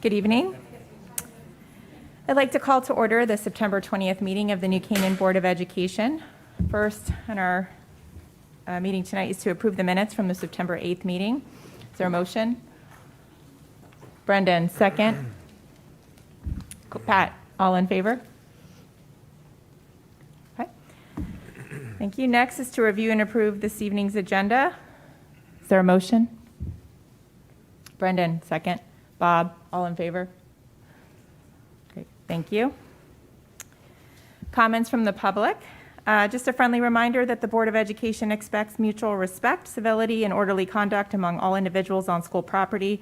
Good evening. I'd like to call to order the September 20th meeting of the New Canaan Board of Education. First on our meeting tonight is to approve the minutes from the September 8th meeting. Is there a motion? Brendan, second. Pat, all in favor? Okay. Thank you. Next is to review and approve this evening's agenda. Is there a motion? Brendan, second. Bob, all in favor? Great, thank you. Comments from the public. Just a friendly reminder that the Board of Education expects mutual respect, civility, and orderly conduct among all individuals on school property,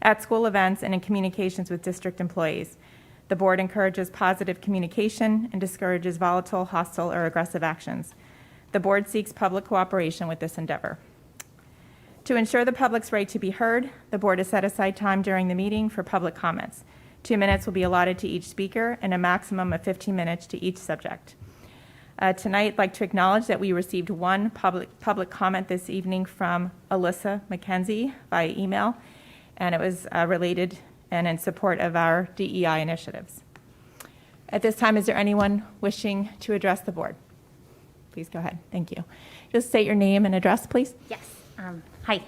at school events, and in communications with district employees. The board encourages positive communication and discourages volatile, hostile, or aggressive actions. The board seeks public cooperation with this endeavor. To ensure the public's right to be heard, the board has set aside time during the meeting for public comments. 2 minutes will be allotted to each speaker and a maximum of 15 minutes to each subject. Tonight, I'd like to acknowledge that we received one public comment this evening from Alyssa McKenzie via email, and it was related and in support of our DEI initiatives. At this time, is there anyone wishing to address the board? Please go ahead. Thank you. Just state your name and address, please. Yes. Hi.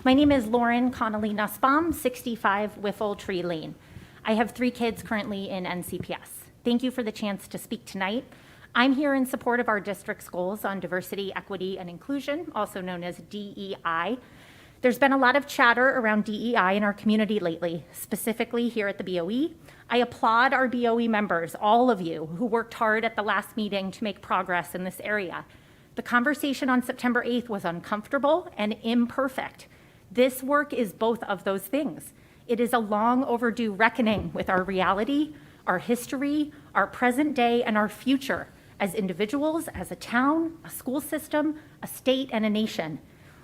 My name is Lauren Connolly Nussbaum, 65 Whiffle Tree Lane. I have 3 kids currently in NCPS. Thank you for the chance to speak tonight. I'm here in support of our district's goals on diversity, equity, and inclusion, also known as DEI. There's been a lot of chatter around DEI in our community lately, specifically here at the BOE. I applaud our BOE members, all of you, who worked hard at the last meeting to make progress in this area. The conversation on September 8th was uncomfortable and imperfect. This work is both of those things. It is a long overdue reckoning with our reality, our history, our present day, and our future as individuals, as a town, a school system, a state, and a nation.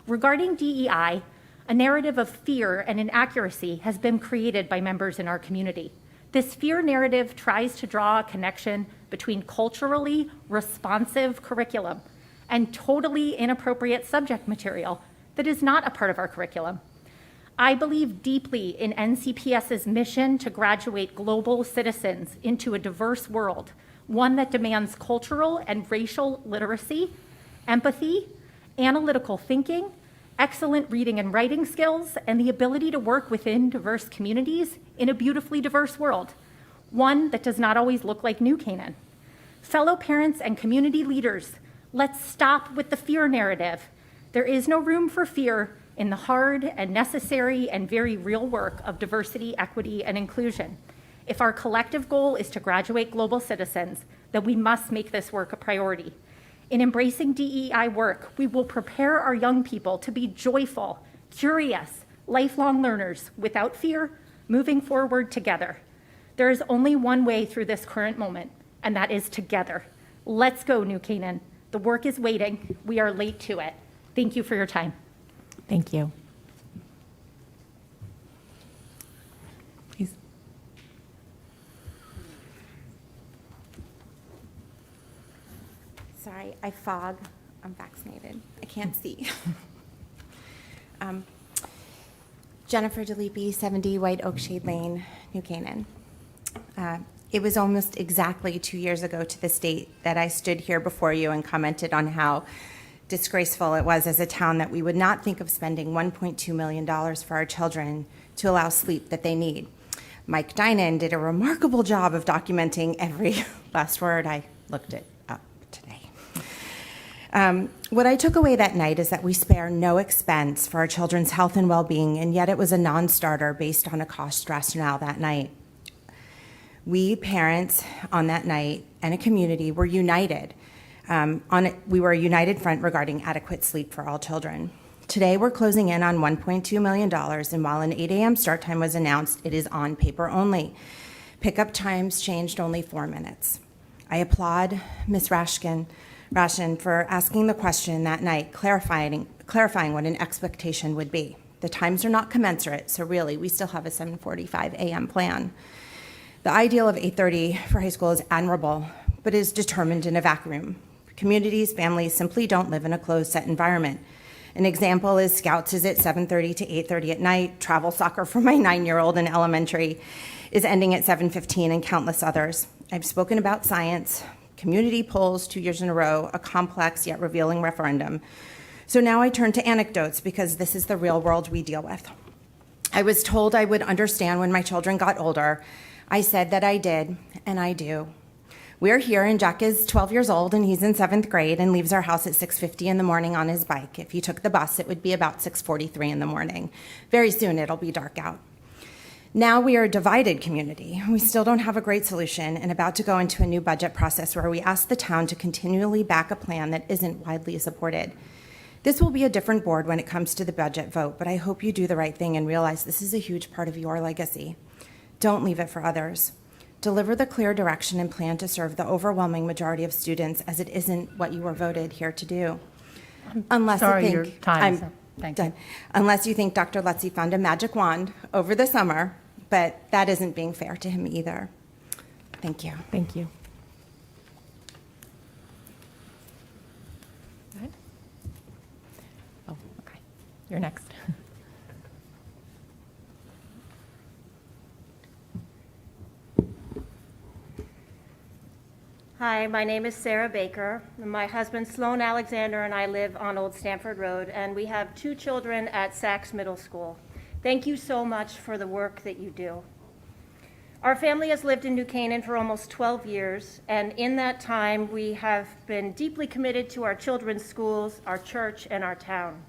Regarding DEI, a narrative of fear and inaccuracy has been created by members in our community. This fear narrative tries to draw a connection between culturally responsive curriculum and totally inappropriate subject material that is not a part of our curriculum. I believe deeply in NCPS's mission to graduate global citizens into a diverse world, one that demands cultural and racial literacy, empathy, analytical thinking, excellent reading and writing skills, and the ability to work within diverse communities in a beautifully diverse world, one that does not always look like New Canaan. Fellow parents and community leaders, let's stop with the fear narrative. There is no room for fear in the hard and necessary and very real work of diversity, equity, and inclusion. If our collective goal is to graduate global citizens, then we must make this work a priority. In embracing DEI work, we will prepare our young people to be joyful, curious, lifelong learners without fear, moving forward together. There is only one way through this current moment, and that is together. Let's go, New Canaan. The work is waiting. We are late to it. Thank you for your time. Thank you. Please. Sorry, I fog. I'm vaccinated. I can't see. Jennifer DeLippe, 70 White Oak Shade Lane, New Canaan. It was almost exactly 2 years ago to this date that I stood here before you and commented on how disgraceful it was as a town that we would not think of spending $1.2 million for our children to allow sleep that they need. Mike Dinan did a remarkable job of documenting every last word. I looked it up today. What I took away that night is that we spare no expense for our children's health and well-being, and yet it was a non-starter based on a cost rationale that night. We parents on that night and a community were united. We were a united front regarding adequate sleep for all children. Today, we're closing in on $1.2 million, and while an 8 a.m. start time was announced, it is on paper only. Pickup times changed only 4 minutes. I applaud Ms. Ration for asking the question that night, clarifying what an expectation would be. The times are not commensurate, so really, we still have a 7:45 a.m. plan. The ideal of 8:30 for high school is admirable, but is determined in a vacuum. Communities, families simply don't live in a closed set environment. An example is Scouts is at 7:30 to 8:30 at night, travel soccer for my 9-year-old in elementary is ending at 7:15, and countless others. I've spoken about science, community polls 2 years in a row, a complex yet revealing referendum. So now I turn to anecdotes because this is the real world we deal with. I was told I would understand when my children got older. I said that I did, and I do. We're here, and Jack is 12 years old, and he's in 7th grade and leaves our house at 6:50 in the morning on his bike. If he took the bus, it would be about 6:43 in the morning. Very soon, it'll be dark out. Now we are a divided community. We still don't have a great solution and about to go into a new budget process where we ask the town to continually back a plan that isn't widely supported. This will be a different board when it comes to the budget vote, but I hope you do the right thing and realize this is a huge part of your legacy. Don't leave it for others. Deliver the clear direction and plan to serve the overwhelming majority of students, as it isn't what you were voted here to do. Unless Your time is up. Thank you. Done. Unless you think Dr. Lutzy found a magic wand over the summer, but that isn't being fair to him either. Thank you. Thank you. Go ahead. Oh, okay. You're next. Hi, my name is Sarah Baker. My husband Sloan Alexander and I live on Old Stamford Road, and we have 2 children at Sachs Middle School. Thank you so much for the work that you do. Our family has lived in New Canaan for almost 12 years, and in that time we have been deeply committed to our children's schools, our church, and our town.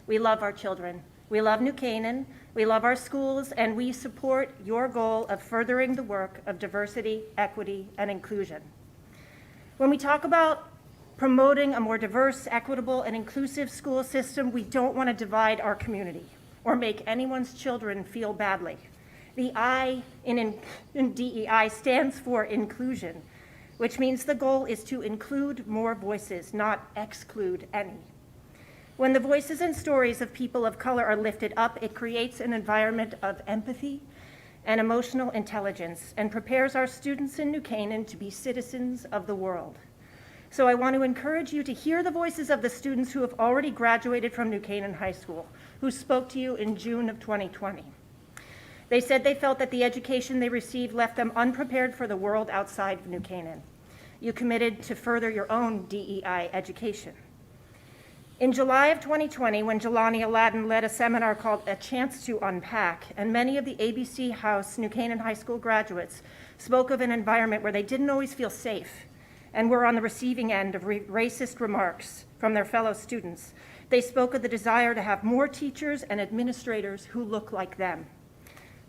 We love our children. We love New Canaan. We love our schools, and we support your goal of furthering the work of diversity, equity, and inclusion. When we talk about promoting a more diverse, equitable, and inclusive school system, we don't want to divide our community or make anyone's children feel badly. The I in DEI stands for inclusion, which means the goal is to include more voices, not exclude any. When the voices and stories of people of color are lifted up, it creates an environment of empathy and emotional intelligence, and prepares our students in New Canaan to be citizens of the world. So I want to encourage you to hear the voices of the students who have already graduated from New Canaan High School, who spoke to you in June of 2020. They said they felt that the education they received left them unprepared for the world outside of New Canaan. You committed to further your own DEI education. In July of 2020, when Jelani Aladdin led a seminar called A Chance to Unpack, and many of the ABC House New Canaan High School graduates spoke of an environment where they didn't always feel safe and were on the receiving end of racist remarks from their fellow students, they spoke of the desire to have more teachers and administrators who look like them.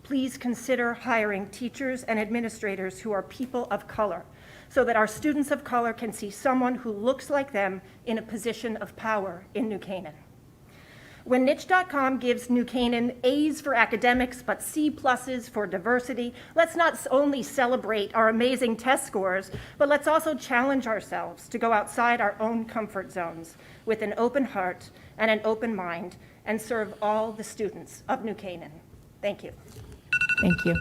Please consider hiring teachers and administrators who are people of color, so that our students of color can see someone who looks like them in a position of power in New Canaan. When Niche.com gives New Canaan A's for academics but C+ for diversity, let's not only celebrate our amazing test scores, but let's also challenge ourselves to go outside our own comfort zones with an open heart and an open mind and serve all the students of New Canaan. Thank you. Thank you.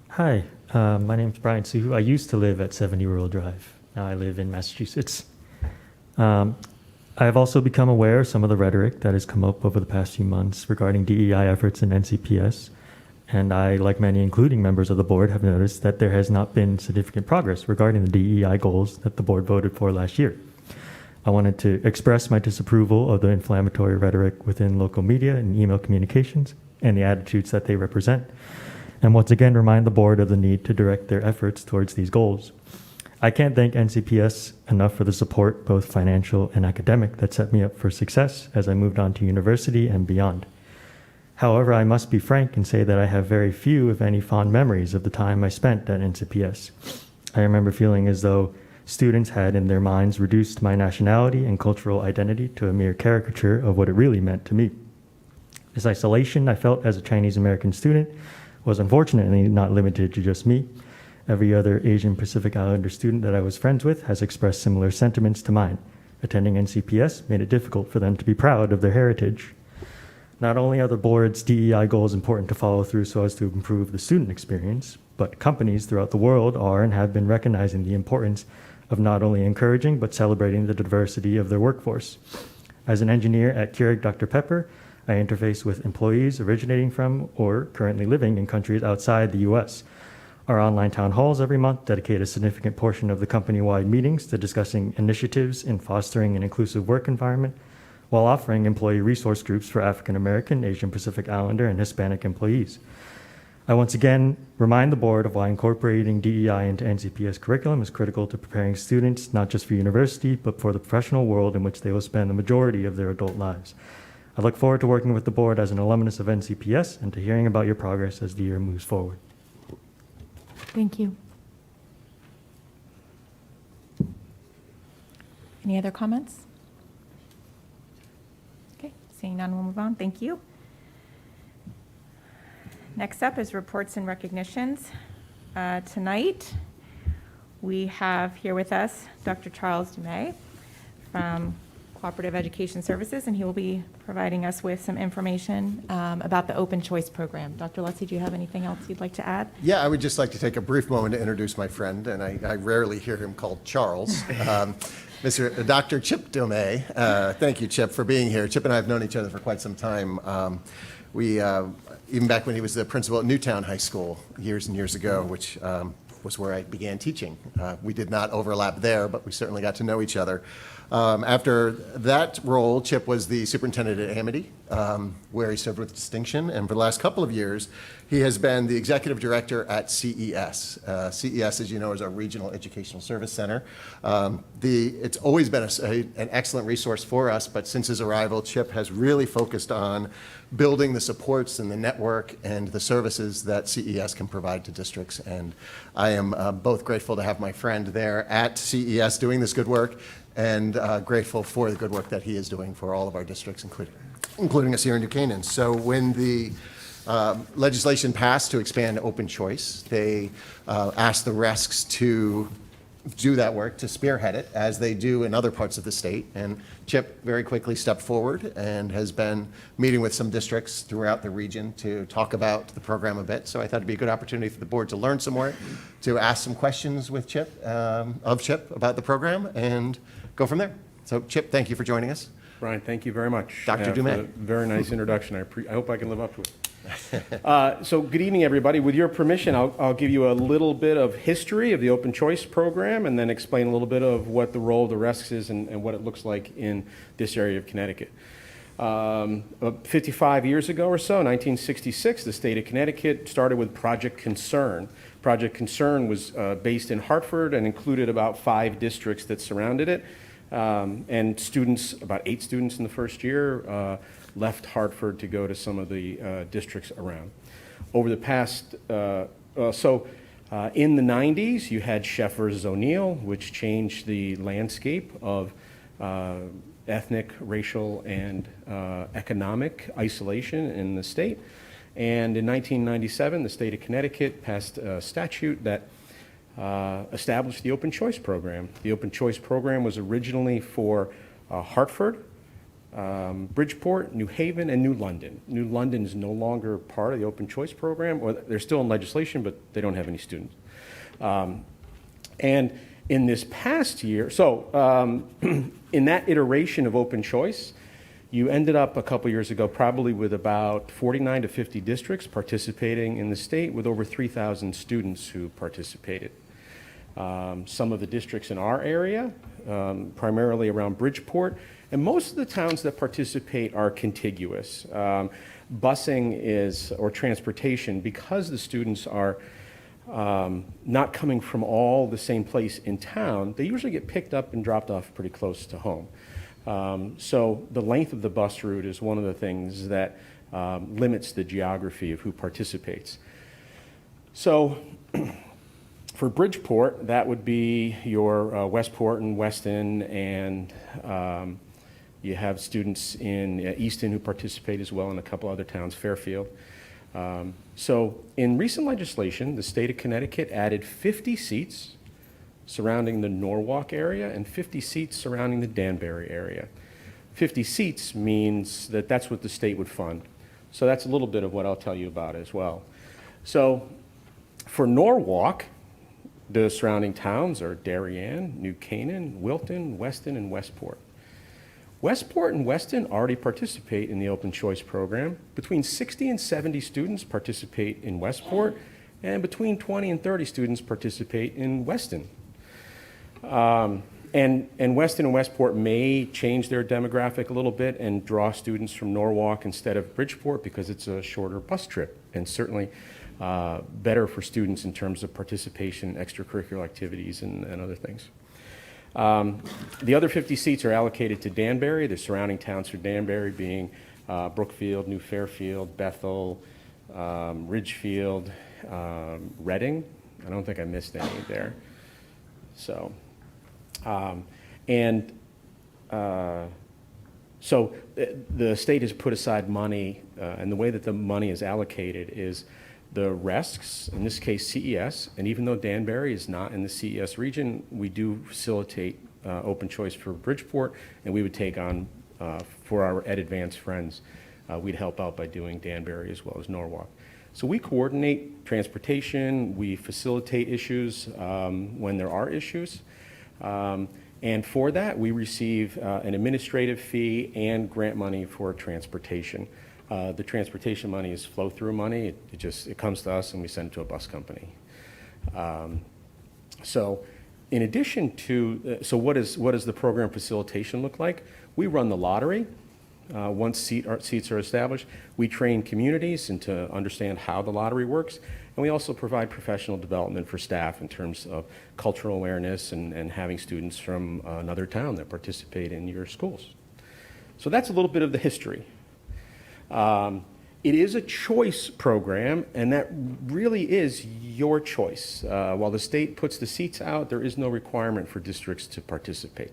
Hi, my name's Brian Suhu. I used to live at 70 Rural Drive. Now I live in Massachusetts. I have also become aware of some of the rhetoric that has come up over the past few months regarding DEI efforts in NCPS, and I, like many, including members of the board, have noticed that there has not been significant progress regarding the DEI goals that the board voted for last year. I wanted to express my disapproval of the inflammatory rhetoric within local media and email communications and the attitudes that they represent, and once again remind the board of the need to direct their efforts towards these goals. I can't thank NCPS enough for the support, both financial and academic, that set me up for success as I moved on to university and beyond. However, I must be frank and say that I have very few, if any, fond memories of the time I spent at NCPS. I remember feeling as though students had in their minds reduced my nationality and cultural identity to a mere caricature of what it really meant to me. This isolation I felt as a Chinese American student was unfortunately not limited to just me. Every other Asian Pacific Islander student that I was friends with has expressed similar sentiments to mine. Attending NCPS made it difficult for them to be proud of their heritage. Not only are the board's DEI goals important to follow through so as to improve the student experience, but companies throughout the world are and have been recognizing the importance of not only encouraging but celebrating the diversity of their workforce. As an engineer at Keurig Dr. Pepper, I interface with employees originating from or currently living in countries outside the U.S. Our online town halls every month dedicate a significant portion of the company-wide meetings to discussing initiatives in fostering an inclusive work environment while offering employee resource groups for African American, Asian Pacific Islander, and Hispanic employees. I once again remind the board of why incorporating DEI into NCPS curriculum is critical to preparing students not just for university, but for the professional world in which they will spend the majority of their adult lives. I look forward to working with the board as an alumnus of NCPS and to hearing about your progress as the year moves forward. Thank you. Any other comments? Okay, seeing none, we'll move on. Thank you. Next up is reports and recognitions. Tonight, we have here with us Dr. Charles Dumais from Cooperative Education Services, and he will be providing us with some information about the Open Choice Program. Dr. Lutzy, do you have anything else you'd like to add? Yeah, I would just like to take a brief moment to introduce my friend, and I rarely hear him called Charles. Dr. Chip Dumais. Thank you, Chip, for being here. Chip and I have known each other for quite some time. Even back when he was the principal at Newtown High School years and years ago, which was where I began teaching. We did not overlap there, but we certainly got to know each other. After that role, Chip was the superintendent at Amity, where he served with distinction. And for the last couple of years, he has been the executive director at CES. CES, as you know, is our regional educational service center. It's always been an excellent resource for us, but since his arrival, Chip has really focused on building the supports and the network and the services that CES can provide to districts. And I am both grateful to have my friend there at CES doing this good work, and grateful for the good work that he is doing for all of our districts, including us here in New Canaan. So when the legislation passed to expand open choice, they asked the RESCs to do that work, to spearhead it, as they do in other parts of the state. And Chip very quickly stepped forward and has been meeting with some districts throughout the region to talk about the program a bit. So I thought it'd be a good opportunity for the board to learn some more, to ask some questions with Chip, about the program, and go from there. So Chip, thank you for joining us. Brian, thank you very much. Dr. For Dumais. a very nice introduction. I hope I can live up to it. So good evening, everybody. With your permission, I'll give you a little bit of history of the Open Choice Program and then explain a little bit of what the role of the RESCs is and what it looks like in this area of Connecticut. 55 years ago or so, 1966, the state of Connecticut started with Project Concern. Project Concern was based in Hartford and included about 5 districts that surrounded it. And students, about 8 students in the first year, left Hartford to go to some of the districts around. Over the past, in the 90s, you had Sheff versus O'Neill, which changed the landscape of ethnic, racial, and economic isolation in the state. And in 1997, the state of Connecticut passed a statute that established the Open Choice Program. The Open Choice Program was originally for Hartford, Bridgeport, New Haven, and New London. New London is no longer part of the Open Choice Program, or they're still in legislation, but they don't have any students. And in this past year, in that iteration of Open Choice, you ended up a couple years ago probably with about 49 to 50 districts participating in the state, with over 3,000 students who participated. Some of the districts in our area, primarily around Bridgeport, and most of the towns that participate are contiguous. Busing or transportation, because the students are not coming from all the same place in town, they usually get picked up and dropped off pretty close to home. So the length of the bus route is one of the things that limits the geography of who participates. So for Bridgeport, that would be your Westport and Weston, and you have students in Easton who participate as well, and a couple other towns, Fairfield. So in recent legislation, the state of Connecticut added 50 seats surrounding the Norwalk area and 50 seats surrounding the Danbury area. 50 seats means that that's what the state would fund. So that's a little bit of what I'll tell you about as well. So for Norwalk, the surrounding towns are Darien, New Canaan, Wilton, Weston, and Westport. Westport and Weston already participate in the open choice program. Between 60 and 70 students participate in Westport, and between 20 and 30 students participate in Weston. And Weston and Westport may change their demographic a little bit and draw students from Norwalk instead of Bridgeport because it's a shorter bus trip, and certainly better for students in terms of participation in extracurricular activities and other things. The other 50 seats are allocated to Danbury, the surrounding towns for Danbury being Brookfield, New Fairfield, Bethel, Ridgefield, Reading. I don't think I missed any there. So, so the state has put aside money, and the way that the money is allocated is the RESCs, in this case CES, and even though Danbury is not in the CES region, we do facilitate open choice for Bridgeport, and we would take on, for our Ed Advanced friends, we'd help out by doing Danbury as well as Norwalk. So we coordinate transportation, we facilitate issues when there are issues, and for that we receive an administrative fee and grant money for transportation. The transportation money is flow-through money. It comes to us and we send it to a bus company. So in addition to, so what does the program facilitation look like? We run the lottery. Once seats are established, we train communities and to understand how the lottery works, and we also provide professional development for staff in terms of cultural awareness and having students from another town that participate in your schools. So that's a little bit of the history. It is a choice program, and that really is your choice. While the state puts the seats out, there is no requirement for districts to participate.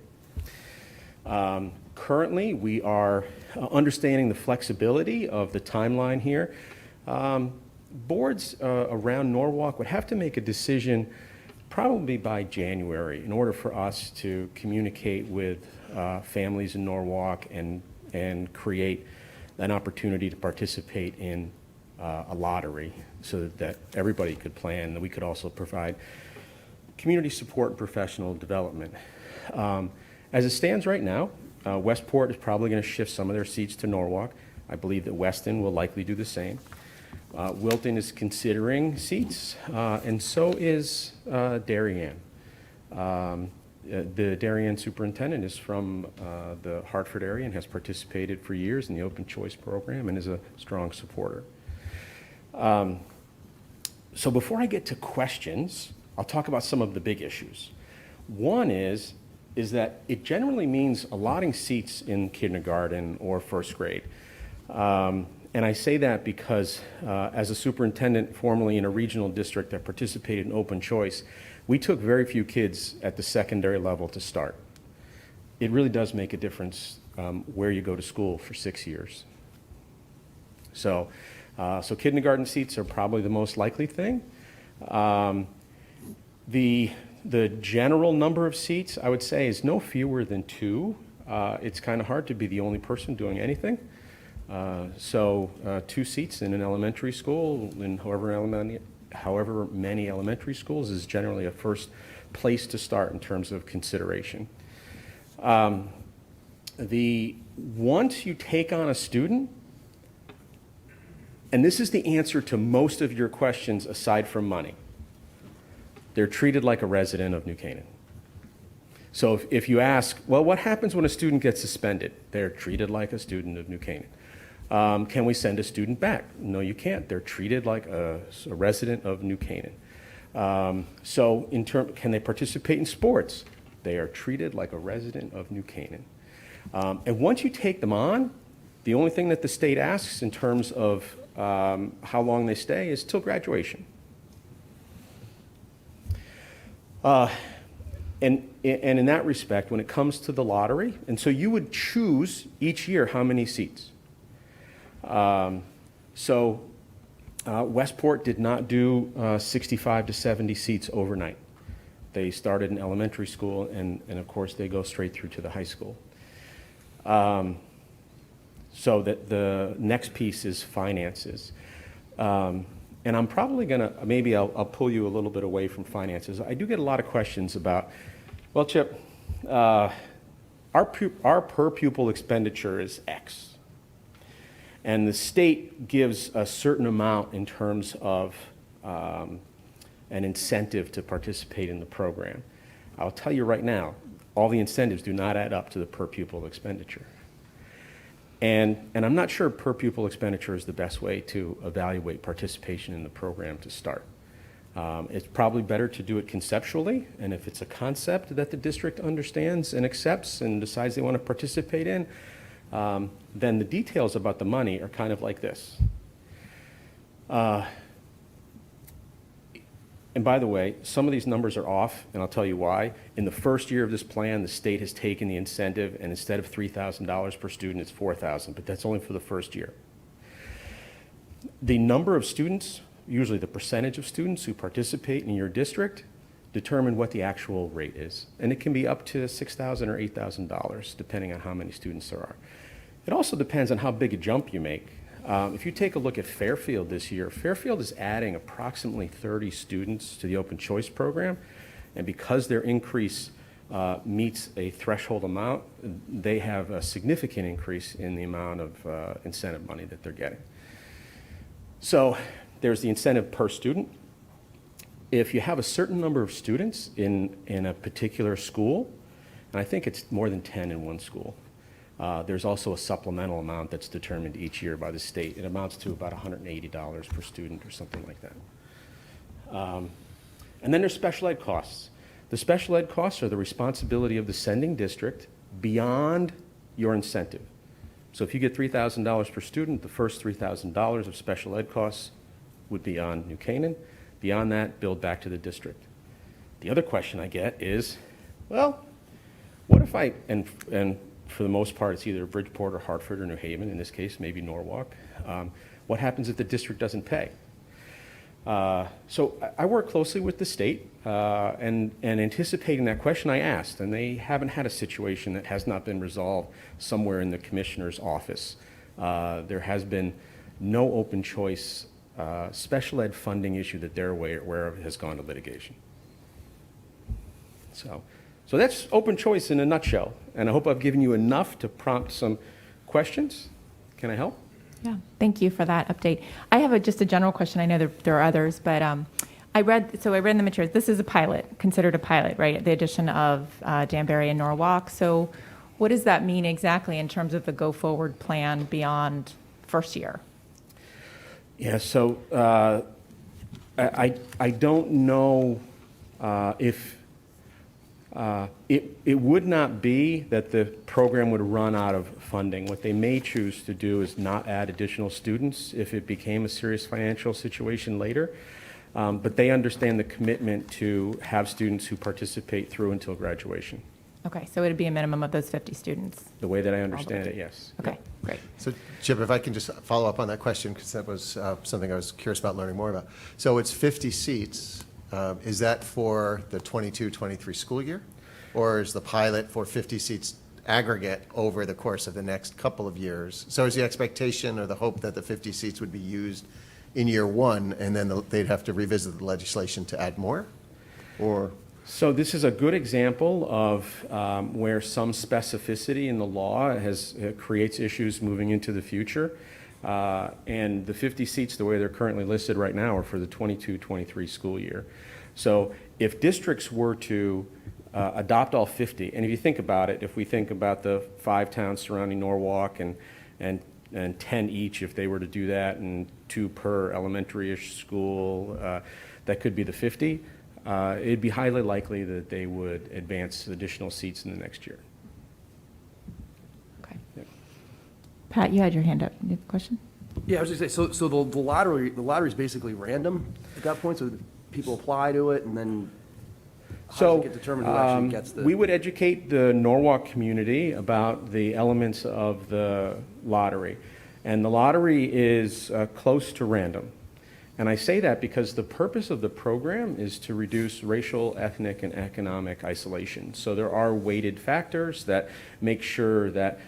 Currently, we are understanding the flexibility of the timeline here. Boards around Norwalk would have to make a decision probably by January in order for us to communicate with families in Norwalk and create an opportunity to participate in a lottery so that everybody could plan, and we could also provide community support and professional development. As it stands right now, Westport is probably going to shift some of their seats to Norwalk. I believe that Weston will likely do the same. Wilton is considering seats, and so is Darien. The Darien superintendent is from the Hartford area and has participated for years in the open choice program and is a strong supporter. So before I get to questions, I'll talk about some of the big issues. One is that it generally means allotting seats in kindergarten or first grade. And I say that because as a superintendent formerly in a regional district that participated in open choice, we took very few kids at the secondary level to start. It really does make a difference where you go to school for 6 years. So kindergarten seats are probably the most likely thing. The general number of seats, I would say, is no fewer than 2. It's kind of hard to be the only person doing anything. So 2 seats in an elementary school, in however many elementary schools, is generally a first place to start in terms of consideration. Once you take on a student, and this is the answer to most of your questions aside from money, they're treated like a resident of New Canaan. So if you ask, well, what happens when a student gets suspended? They're treated like a student of New Canaan. Can we send a student back? No, you can't. They're treated like a resident of New Canaan. So can they participate in sports? They are treated like a resident of New Canaan. And once you take them on, the only thing that the state asks in terms of how long they stay is till graduation. And in that respect, when it comes to the lottery, and so you would choose each year how many seats. Westport did not do 65 to 70 seats overnight. They started in elementary school, and of course they go straight through to the high school. So that the next piece is finances. And I'm probably going to, maybe I'll pull you a little bit away from finances. I do get a lot of questions about, well, Chip, our per pupil expenditure is X. And the state gives a certain amount in terms of an incentive to participate in the program. I'll tell you right now, all the incentives do not add up to the per pupil expenditure. And I'm not sure per pupil expenditure is the best way to evaluate participation in the program to start. It's probably better to do it conceptually, and if it's a concept that the district understands and accepts and decides they want to participate in, then the details about the money are kind of like this. And by the way, some of these numbers are off, and I'll tell you why. In the first year of this plan, the state has taken the incentive, and instead of $3,000 per student, it's $4,000, but that's only for the first year. The number of students, usually the percentage of students who participate in your district, determine what the actual rate is. And it can be up to $6,000 or $8,000, depending on how many students there are. It also depends on how big a jump you make. If you take a look at Fairfield this year, Fairfield is adding approximately 30 students to the open choice program, and because their increase meets a threshold amount, they have a significant increase in the amount of incentive money that they're getting. So there's the incentive per student. If you have a certain number of students in a particular school, and I think it's more than 10 in one school, there's also a supplemental amount that's determined each year by the state. It amounts to about $180 per student or something like that. And then there's special ed costs. The special ed costs are the responsibility of the sending district beyond your incentive. So if you get $3,000 per student, the first $3,000 of special ed costs would be on New Canaan. Beyond that, billed back to the district. The other question I get is, well, what if I, and for the most part, it's either Bridgeport or Hartford or New Haven, in this case, maybe Norwalk. What happens if the district doesn't pay? So I work closely with the state, and anticipating that question, I asked, and they haven't had a situation that has not been resolved somewhere in the commissioner's office. There has been no open choice special ed funding issue that they're aware of has gone to litigation. So that's open choice in a nutshell, and I hope I've given you enough to prompt some questions. Can I help? Yeah, thank you for that update. I have just a general question. I know there are others, but I read in the materials, this is a pilot, considered a pilot, right? The addition of Danbury and Norwalk. So what does that mean exactly in terms of the go-forward plan beyond first year? Yeah, so I don't know if it would not be that the program would run out of funding. What they may choose to do is not add additional students if it became a serious financial situation later. But they understand the commitment to have students who participate through until graduation. Okay, so it would be a minimum of those 50 students. The way that I understand it, yes. Okay, great. So, Chip, if I can just follow up on that question, because that was something I was curious about learning more about. So it's 50 seats. Is that for the 22-23 school year? Or is the pilot for 50 seats aggregate over the course of the next couple of years? So is the expectation or the hope that the 50 seats would be used in year one, and then they'd have to revisit the legislation to add more? Or? So this is a good example of where some specificity in the law creates issues moving into the future. And the 50 seats, the way they're currently listed right now, are for the 22-23 school year. So if districts were to adopt all 50, and if you think about it, if we think about the 5 towns surrounding Norwalk and 10 each, if they were to do that, and 2 per elementary-ish school, that could be the 50. It'd be highly likely that they would advance additional seats in the next year. Okay. Yeah. Pat, you had your hand up. You have a question? Yeah, I was just saying, so the lottery is basically random at that point, so people apply to it, and then how does it get determined who actually gets the... We would educate the Norwalk community about the elements of the lottery. And the lottery is close to random. And I say that because the purpose of the program is to reduce racial, ethnic, and economic isolation. So there are weighted factors that make sure that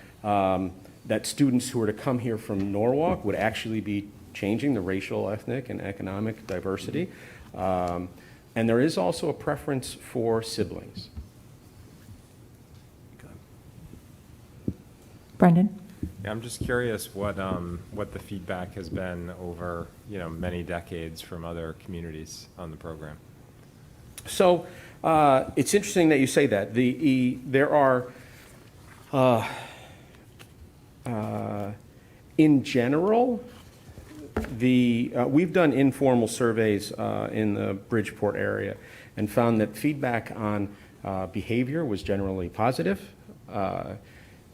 that students who were to come here from Norwalk would actually be changing the racial, ethnic, and economic diversity. And there is also a preference for siblings. Brendan? Yeah, I'm just curious what the feedback has been over, many decades from other communities on the program. So it's interesting that you say that. There are, in general, we've done informal surveys in the Bridgeport area and found that feedback on behavior was generally positive.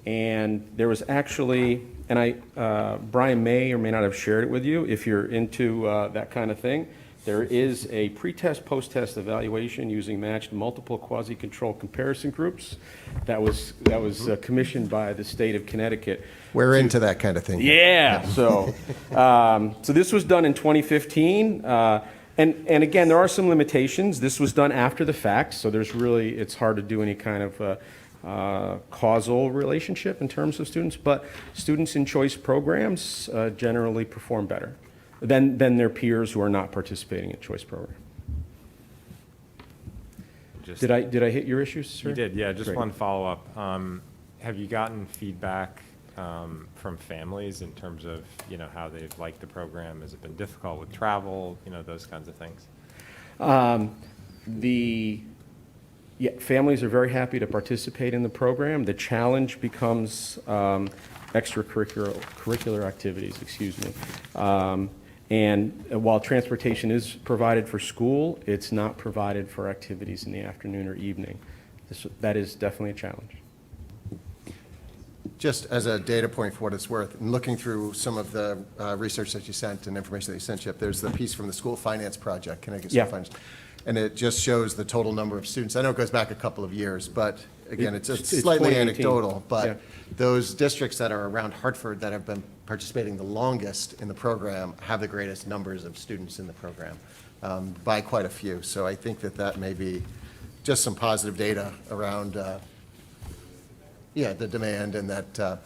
And there was actually, and Brian may or may not have shared it with you if you're into that kind of thing. There is a pre-test, post-test evaluation using matched multiple quasi-control comparison groups that was commissioned by the state of Connecticut. We're into that kind of thing. Yeah. So this was done in 2015, and again, there are some limitations. This was done after the fact, so it's hard to do any kind of causal relationship in terms of students, but students in choice programs generally perform better than their peers who are not participating in choice program. Did I hit your issues, sir? You did, yeah. Just Great. one follow-up. Have you gotten feedback from families in terms of how they've liked the program? Has it been difficult with travel? Those kinds of things. Families are very happy to participate in the program. The challenge becomes extracurricular activities, and while transportation is provided for school, it's not provided for activities in the afternoon or evening. That is definitely a challenge. Just as a data point for what it's worth, in looking through some of the research that you sent and information that you sent, Chip, there's the piece from the School Finance Project, Connecticut School Finance. And it just shows the total number of students. I know it goes back a couple of years, but again, it's slightly 2018. anecdotal. But Yeah. those districts that are around Hartford that have been participating the longest in the program have the greatest numbers of students in the program, by quite a few. So I think that may be just some positive data around, the demand and that,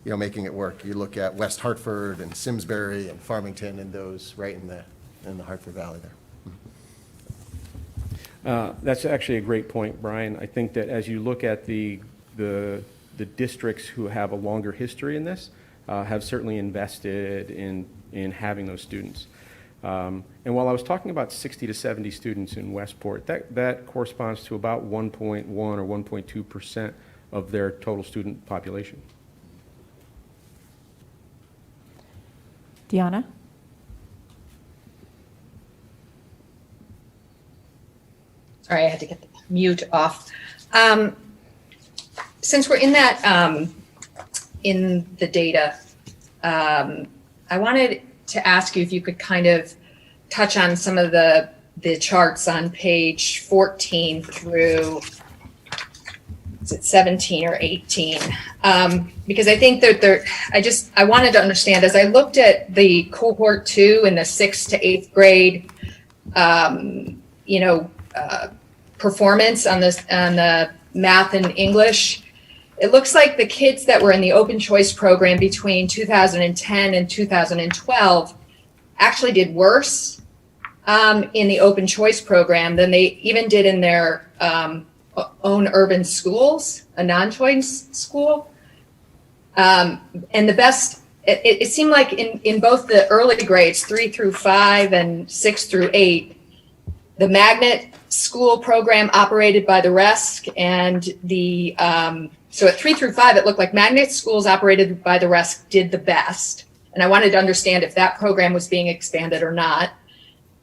making it work. You look at West Hartford and Simsbury and Farmington and those right in the Hartford Valley there. That's actually a great point, Brian. I think that as you look at the districts who have a longer history in this, have certainly invested in having those students. And while I was talking about 60 to 70 students in Westport, that corresponds to about 1.1 or 1.2% of their total student population. Deanna? Sorry, I had to get the mute off. Since we're in that, in the data, I wanted to ask you if you could kind of touch on some of the charts on page 14 through, is it 17 or 18? Because I think that I wanted to understand, as I looked at the cohort 2 in the 6th to 8th grade, performance on the math and English, it looks like the kids that were in the open choice program between 2010 and 2012 actually did worse in the open choice program than they even did in their own urban schools, a non-choice school. And the best, it seemed like in both the early grades, 3 through 5 and 6 through 8, the magnet school program operated by the RESC and so at 3 through 5, it looked like magnet schools operated by the RESC did the best. And I wanted to understand if that program was being expanded or not.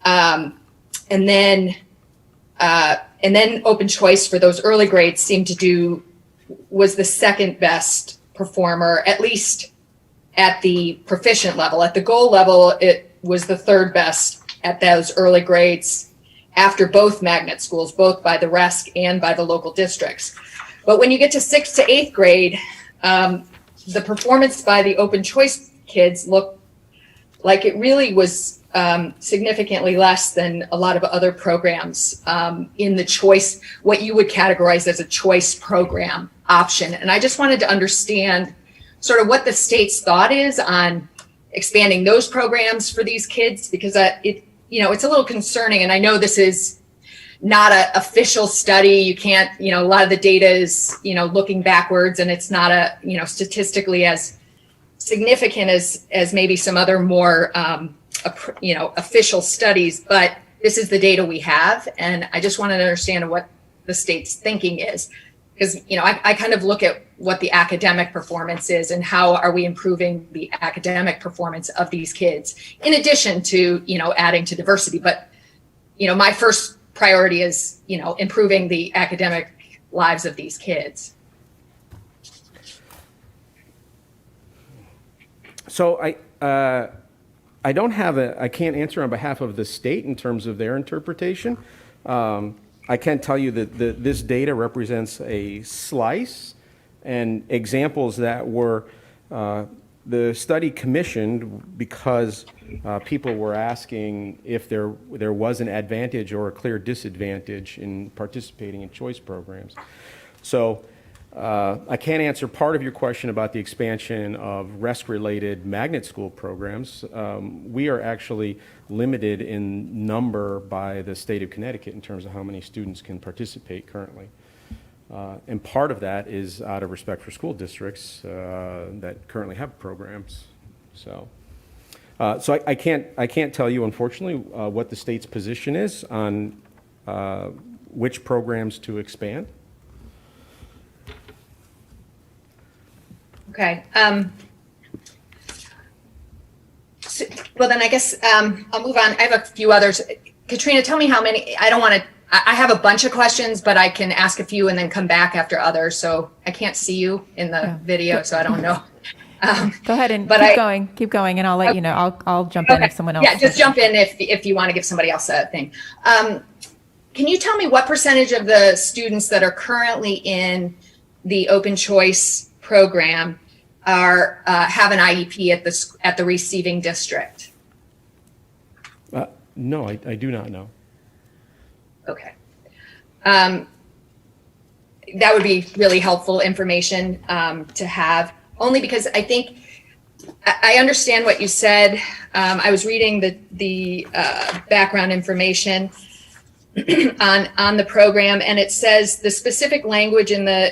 And then open choice for those early grades was the second best performer, at least at the proficient level. At the goal level, it was the third best at those early grades after both magnet schools, both by the RESC and by the local districts. But when you get to 6th to 8th grade, the performance by the open choice kids looked like it really was significantly less than a lot of other programs in the choice, what you would categorize as a choice program option. And I just wanted to understand sort of what the state's thought is on expanding those programs for these kids, because it's a little concerning. And I know this is not an official study. You can't, a lot of the data is, looking backwards, and it's not statistically as significant as maybe some other more, official studies, but this is the data we have. And I just wanted to understand what the state's thinking is, because, I kind of look at what the academic performance is and how are we improving the academic performance of these kids, in addition to, adding to diversity. But, my first priority is, improving the academic lives of these kids. So I can't answer on behalf of the state in terms of their interpretation. I can tell you that this data represents a slice and examples that were the study commissioned because people were asking if there was an advantage or a clear disadvantage in participating in choice programs. So I can't answer part of your question about the expansion of RESC-related magnet school programs. We are actually limited in number by the state of Connecticut in terms of how many students can participate currently. And part of that is out of respect for school districts that currently have programs. So I can't tell you, unfortunately, what the state's position is on which programs to expand. Okay. Well, then I guess I'll move on. I have a few others. Katrina, tell me how many. I have a bunch of questions, but I can ask a few and then come back after others. So I can't see you in the video, so I don't know. Go ahead and keep going, and I'll let you know. I'll jump in if someone else. Yeah, just jump in if you want to give somebody else a thing. Can you tell me what percentage of the students that are currently in the open choice program have an IEP at the receiving district? No, I do not know. Okay. That would be really helpful information to have, only because I think I understand what you said. I was reading the background information on the program, and it says the specific language in the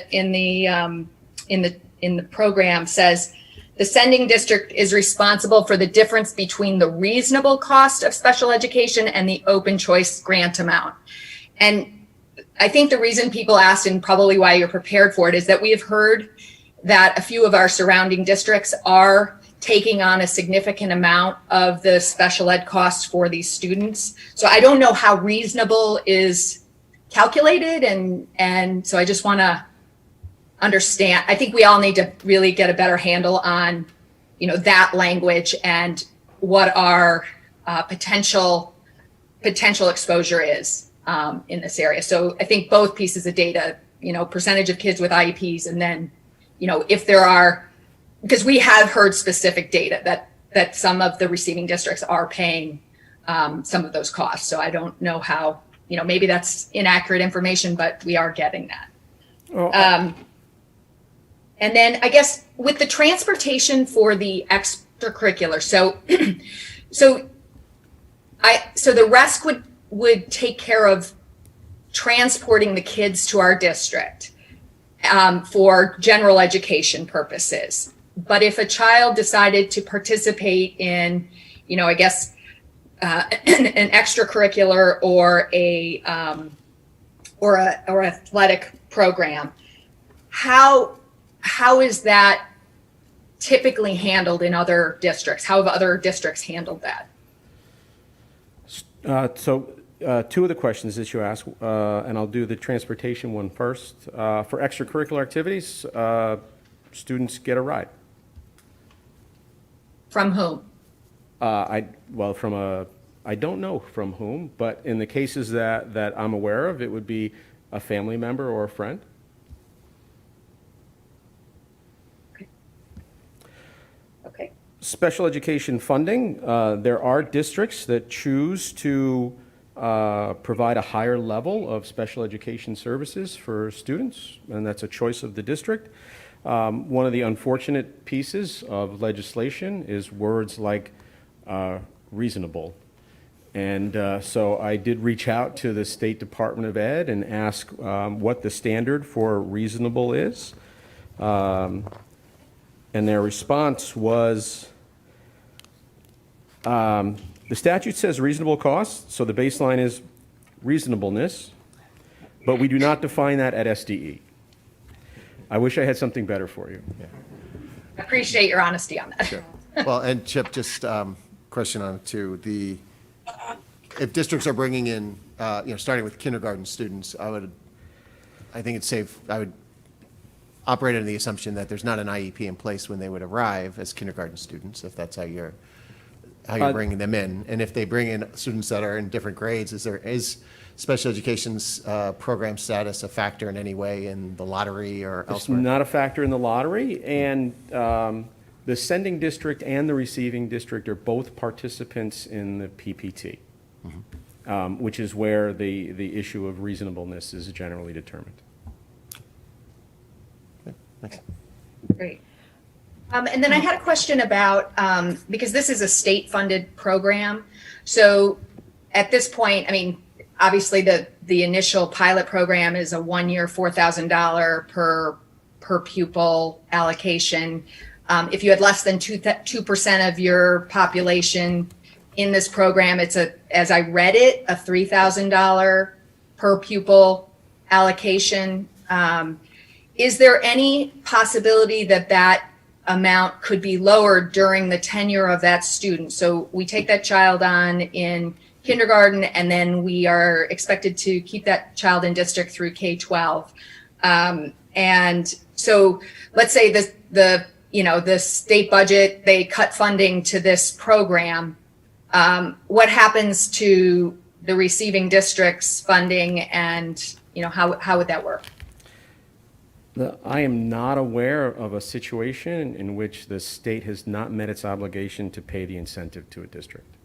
program says the sending district is responsible for the difference between the reasonable cost of special education and the open choice grant amount. And I think the reason people asked, and probably why you're prepared for it, is that we have heard that a few of our surrounding districts are taking on a significant amount of the special ed costs for these students. So I don't know how reasonable is calculated, and so I just want to understand. I think we all need to really get a better handle on, that language and what our potential exposure is in this area. So I think both pieces of data, percentage of kids with IEPs, and then, if there are, because we have heard specific data that some of the receiving districts are paying some of those costs. So I don't know how, maybe that's inaccurate information, but we are getting that. And then I guess with the transportation for the extracurricular, so the RESC would take care of transporting the kids to our district for general education purposes. But if a child decided to participate in, I guess an extracurricular or or athletic program, how is that typically handled in other districts? How have other districts handled that? Two of the questions that you asked, and I'll do the transportation one first. For extracurricular activities, students get a ride. From whom? I don't know from whom, but in the cases that I'm aware of, it would be a family member or a friend. Okay. Special education funding, there are districts that choose to provide a higher level of special education services for students, and that's a choice of the district. One of the unfortunate pieces of legislation is words like reasonable. And so I did reach out to the State Department of Ed and ask what the standard for reasonable is. And their response was, the statute says reasonable cost, so the baseline is reasonableness, but we do not define that at SDE. I wish I had something better for you. I appreciate your honesty on that. Sure. Well, and Chip, just question on it too. If districts are bringing in, starting with kindergarten students, I think it's safe, I would operate under the assumption that there's not an IEP in place when they would arrive as kindergarten students, if that's how you're bringing them in. And if they bring in students that are in different grades, is special education's program status a factor in any way in the lottery or elsewhere? It's not a factor in the lottery, and the sending district and the receiving district are both participants in the PPT, which is where the issue of reasonableness is generally determined. Okay, thanks. Great. And then I had a question about, because this is a state-funded program, so at this point, I mean, obviously the initial pilot program is a one-year $4,000 per pupil allocation. If you had less than 2% of your population in this program, it's as I read it, a $3,000 per pupil allocation. Is there any possibility that amount could be lowered during the tenure of that student? So we take that child on in kindergarten, and then we are expected to keep that child in district through K-12. And so let's say the state budget, they cut funding to this program. What happens to the receiving district's funding, and how would that work? I am not aware of a situation in which the state has not met its obligation to pay the incentive to a district.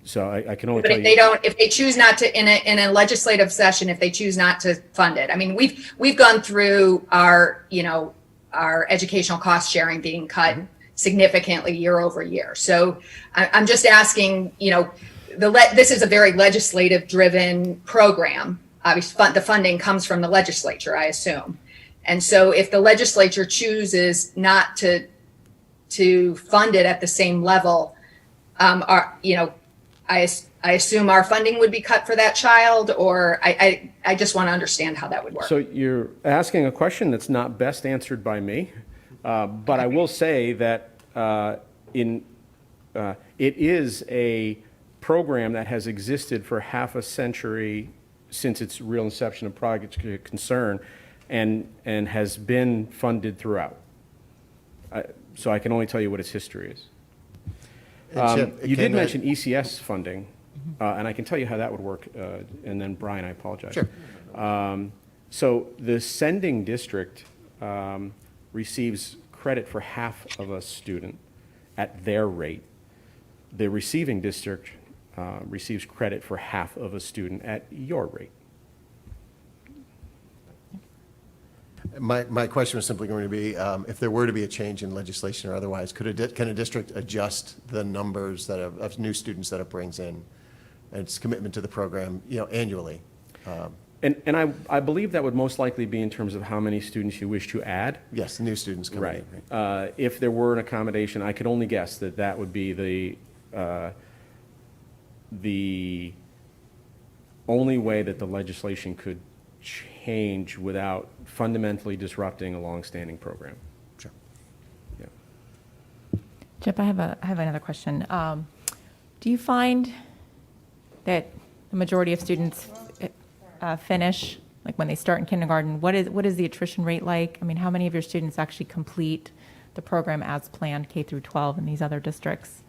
So I can only But tell if you. they don't, if they choose not to, in a legislative session, if they choose not to fund it, I mean, we've gone through our educational cost sharing being cut significantly year over year. So I'm just asking, this is a very legislative driven program. Obviously, the funding comes from the legislature, I assume. And so if the legislature chooses not to fund it at the same level, I assume our funding would be cut for that child, or I just want to understand how that would work. So you're asking a question that's not best answered by me, but I will say that it is a program that has existed for half a century since its real inception of Project Concern, and has been funded throughout. So I can only tell you what its history is. You did mention ECS funding, and I can tell you how that would work. And then Brian, I apologize. Sure. So the sending district receives credit for half of a student at their rate. The receiving district receives credit for half of a student at your rate. My question was simply going to be, if there were to be a change in legislation or otherwise, can a district adjust the numbers of new students that it brings in, and its commitment to the program, annually? And I believe that would most likely be in terms of how many students you wish to add. Yes, new students coming in. If there were an accommodation, I could only guess that would be the only way that the legislation could change without fundamentally disrupting a longstanding program. Sure. Yeah. Chip, I have another question. Do you find that the majority of students finish, like when they start in kindergarten? What is the attrition rate like? I mean, how many of your students actually complete the program as planned, K through 12, in these other districts?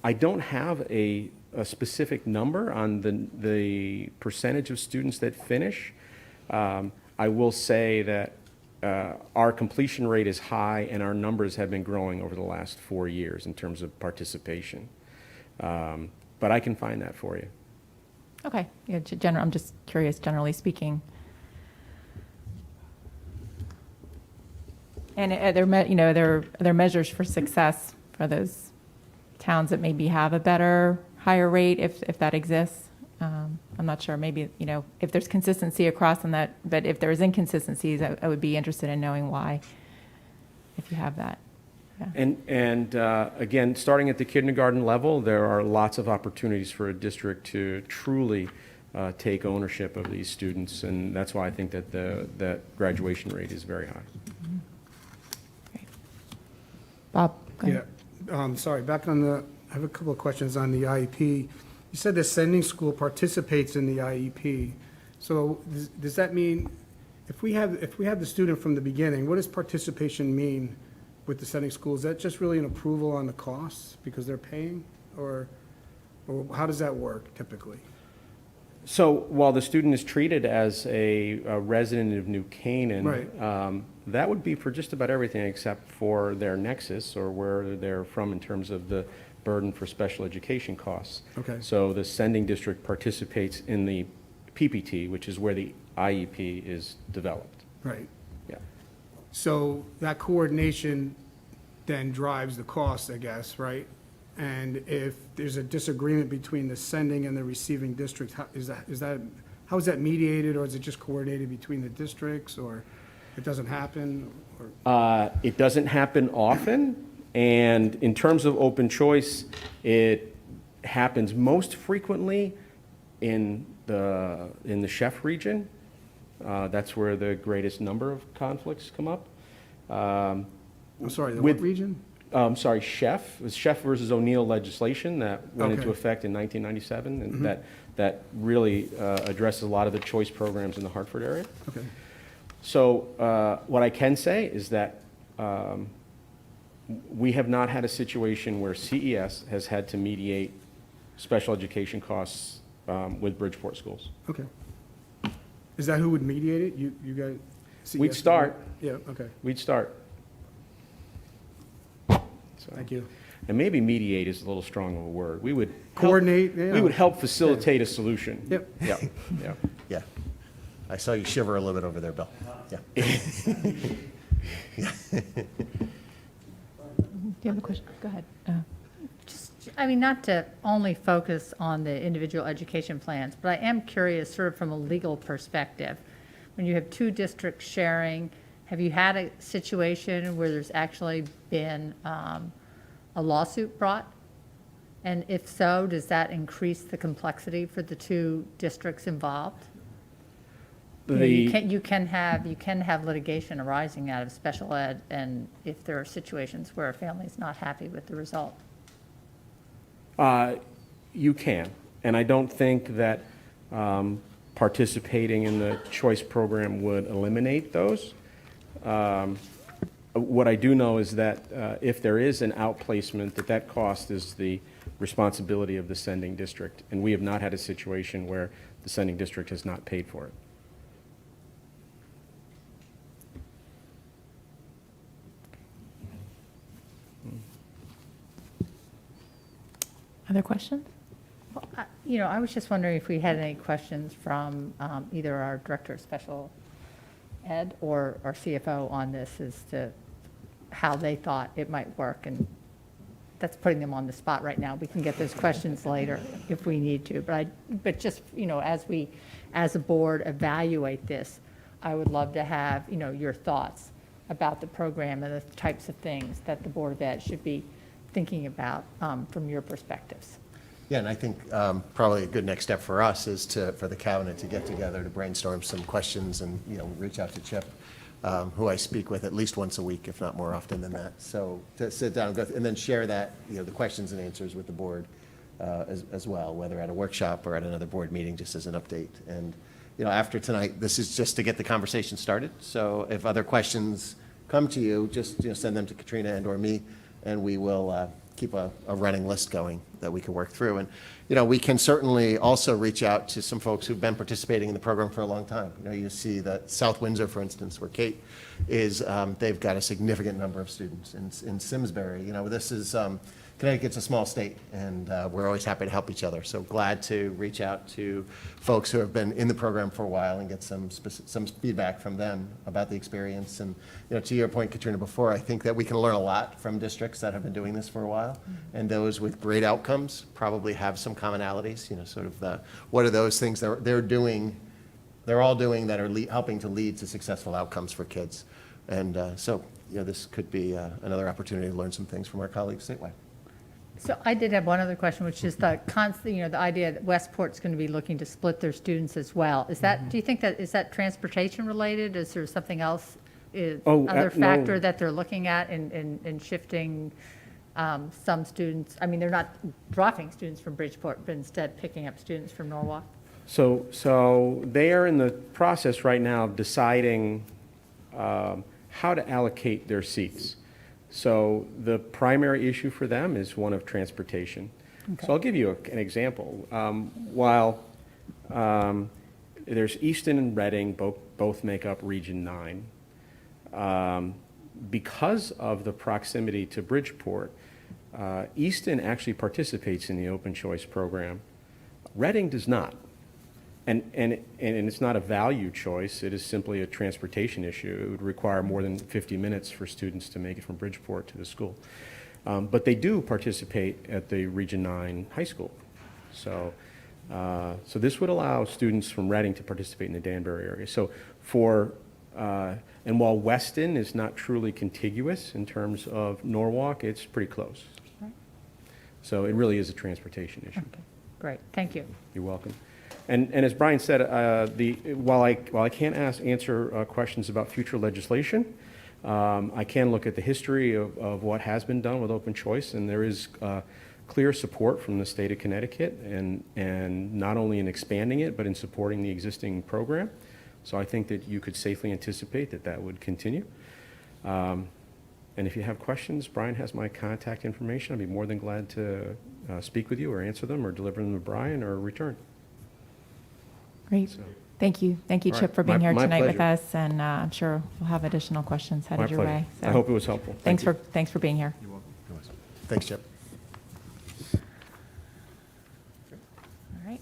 I don't have a specific number on the percentage of students that finish. I will say that our completion rate is high, and our numbers have been growing over the last 4 years in terms of participation. But I can find that for you. Okay, yeah, I'm just curious, generally speaking. And are there measures for success for those towns that maybe have a better, higher rate, if that exists? I'm not sure, maybe, if there's consistency across on that, but if there's inconsistencies, I would be interested in knowing why, if you have that. Yeah. And again, starting at the kindergarten level, there are lots of opportunities for a district to truly take ownership of these students, and that's why I think that that graduation rate is very high. Great. Bob, go ahead. Yeah, sorry, I have a couple of questions on the IEP. You said the sending school participates in the IEP. So does that mean, if we have the student from the beginning, what does participation mean with the sending school? Is that just really an approval on the costs because they're paying? Or how does that work typically? So while the student is treated as a resident of New Canaan, Right. That would be for just about everything except for their nexus or where they're from in terms of the burden for special education costs. Okay. So the sending district participates in the PPT, which is where the IEP is developed. Right. Yeah. So that coordination then drives the cost, I guess, right? And if there's a disagreement between the sending and the receiving district, how is that mediated, or is it just coordinated between the districts, or it doesn't happen? Or? It doesn't happen often, and in terms of open choice, it happens most frequently in the chef region. That's where the greatest number of conflicts come up. I'm sorry, the with- what region? Sorry, chef. It was Chef versus O'Neill legislation that went into Okay. effect in 1997, and that really addresses a lot of the choice programs in the Hartford area. Okay. So what I can say is that we have not had a situation where CES has had to mediate special education costs with Bridgeport schools. Okay. Is that who would mediate it? You guys? We'd CES? start. Yeah, okay. We'd start. So- Thank you. And maybe mediate is a little strong of a word. We would help- Coordinate, yeah. We would help facilitate a solution. Yep. Yeah, yeah. Yeah. I saw you shiver a little bit over there, Bill. Yeah. Do you have a question? Go ahead. I mean, not to only focus on the individual education plans, but I am curious, sort of from a legal perspective, when you have two districts sharing, have you had a situation where there's actually been a lawsuit brought? And if so, does that increase the complexity for the two districts involved? You can have litigation arising out of special ed, and if there are situations where a family's not happy with the result. You can, and I don't think that participating in the choice program would eliminate those. What I do know is that if there is an outplacement, that cost is the responsibility of the sending district, and we have not had a situation where the sending district has not paid for it. Other questions? I was just wondering if we had any questions from either our Director of Special Ed or our CFO on this as to how they thought it might work, and that's putting them on the spot right now. We can get those questions later if we need to, but just, as we, as a board, evaluate this, I would love to have, your thoughts about the program and the types of things that the Board of Ed should be thinking about from your perspectives. Yeah, and I think probably a good next step for us is for the cabinet to get together to brainstorm some questions and, reach out to Chip, who I speak with at least once a week, if not more often than that. So to sit down and then share that, the questions and answers with the board as well, whether at a workshop or at another board meeting, just as an update. And, after tonight, this is just to get the conversation started. So if other questions come to you, just, send them to Katrina and or me, and we will keep a running list going that we can work through. And, we can certainly also reach out to some folks who've been participating in the program for a long time. You see that South Windsor, for instance, where Kate is, they've got a significant number of students. In Simsbury, this is, Connecticut's a small state, and we're always happy to help each other. So glad to reach out to folks who have been in the program for a while and get some feedback from them about the experience. And to your point, Katrina, before, I think that we can learn a lot from districts that have been doing this for a while, and those with great outcomes probably have some commonalities. Sort of what are those things they're doing, they're all doing that are helping to lead to successful outcomes for kids. And so this could be another opportunity to learn some things from our colleagues statewide. So I did have one other question, which is the the idea that Westport's going to be looking to split their students as well. Is that, do you think is that transportation related? Is there something else, other factor no. that they're looking at in shifting some students? I mean, they're not dropping students from Bridgeport, but instead picking up students from Norwalk? So they are in the process right now of deciding how to allocate their seats. So the primary issue for them is one of transportation. Okay. So I'll give you an example. While there's Easton and Reading, both make up Region 9, because of the proximity to Bridgeport, Easton actually participates in the open choice program. Reading does not. And it's not a value choice, it is simply a transportation issue. It would require more than 50 minutes for students to make it from Bridgeport to the school. But they do participate at the Region 9 high school. So this would allow students from Reading to participate in the Danbury area. So and while Weston is not truly contiguous in terms of Norwalk, it's pretty close. Right. So it really is a transportation issue. Okay, great, thank you. You're welcome. And as Brian said, while I can't answer questions about future legislation, I can look at the history of what has been done with open choice, and there is clear support from the state of Connecticut, and not only in expanding it, but in supporting the existing program. So I think that you could safely anticipate that would continue. And if you have questions, Brian has my contact information. I'd be more than glad to speak with you or answer them or deliver them to Brian or return. Great. So, Thank you. Thank you, all Chip, right. for being My- here my tonight with pleasure. us, and I'm sure we'll have additional questions my headed your pleasure. way. I hope it was helpful. Thank you. Thanks for being here. You're welcome. Thanks, Chip. All right.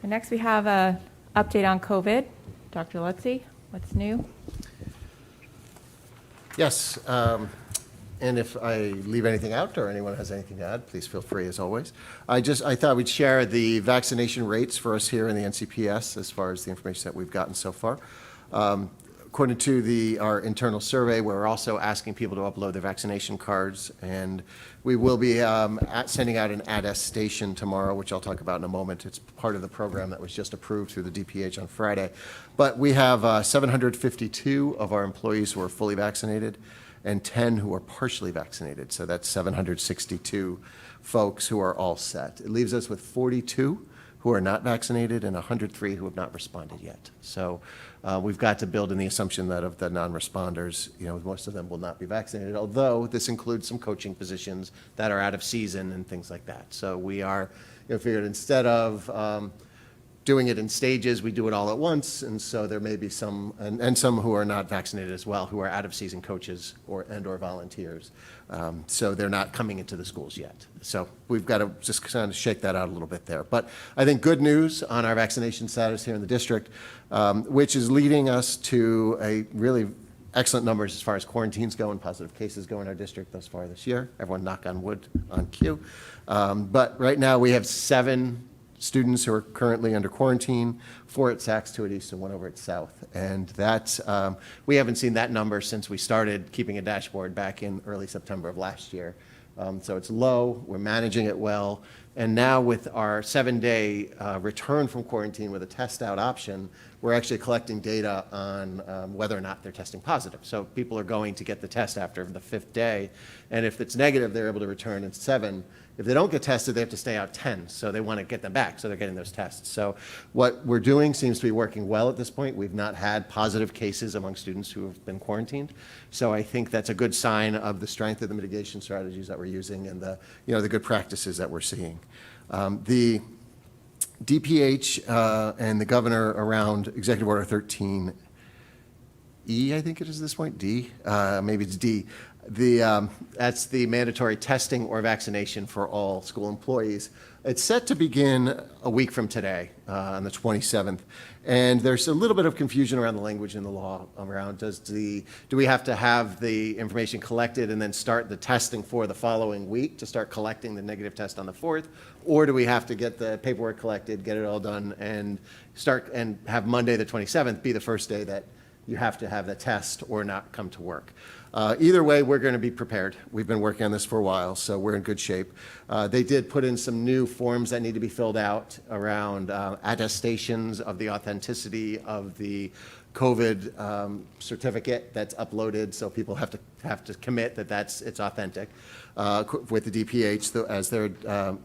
So next we have a update on COVID. Dr. Lutzy, what's new? Yes, and if I leave anything out or anyone has anything to add, please feel free as always. I thought we'd share the vaccination rates for us here in the NCPS as far as the information that we've gotten so far. According to our internal survey, we're also asking people to upload their vaccination cards, and we will be sending out an attestation tomorrow, which I'll talk about in a moment. It's part of the program that was just approved through the DPH on Friday. But we have 752 of our employees who are fully vaccinated and 10 who are partially vaccinated. So that's 762 folks who are all set. It leaves us with 42 who are not vaccinated and 103 who have not responded yet. So we've got to build in the assumption that of the non-responders, most of them will not be vaccinated, although this includes some coaching positions that are out of season and things like that. So we are, figured instead of doing it in stages, we do it all at once, and so there may be some, and some who are not vaccinated as well, who are out-of-season coaches or volunteers. So they're not coming into the schools yet. So we've got to just kind of shake that out a little bit there. But I think good news on our vaccination status here in the district, which is leading us to a really excellent numbers as far as quarantines go and positive cases go in our district thus far this year. Everyone knock on wood on cue. But right now we have 7 students who are currently under quarantine, 4 at Saks, 2 at East, and 1 over at South. And that's, we haven't seen that number since we started keeping a dashboard back in early September of last year. So it's low, we're managing it well. And now with our 7-day return from quarantine with a test out option, we're actually collecting data on whether or not they're testing positive. So people are going to get the test after the 5th day, and if it's negative, they're able to return in 7. If they don't get tested, they have to stay out 10, so they want to get them back, so they're getting those tests. So what we're doing seems to be working well at this point. We've not had positive cases among students who have been quarantined, so I think that's a good sign of the strength of the mitigation strategies that we're using and the, the good practices that we're seeing. The DPH and the governor around Executive Order 13E, I think it is at this point, D, maybe it's D. That's the mandatory testing or vaccination for all school employees. It's set to begin a week from today, on the 27th. And there's a little bit of confusion around the language in the law around do we have to have the information collected and then start the testing for the following week to start collecting the negative test on the 4th? Or do we have to get the paperwork collected, get it all done, and start and have Monday the 27th be the first day that you have to have the test or not come to work? Either way, we're going to be prepared. We've been working on this for a while, so we're in good shape. They did put in some new forms that need to be filled out around attestations of the authenticity of the COVID certificate that's uploaded, so people have to commit that it's authentic with the DPH as they're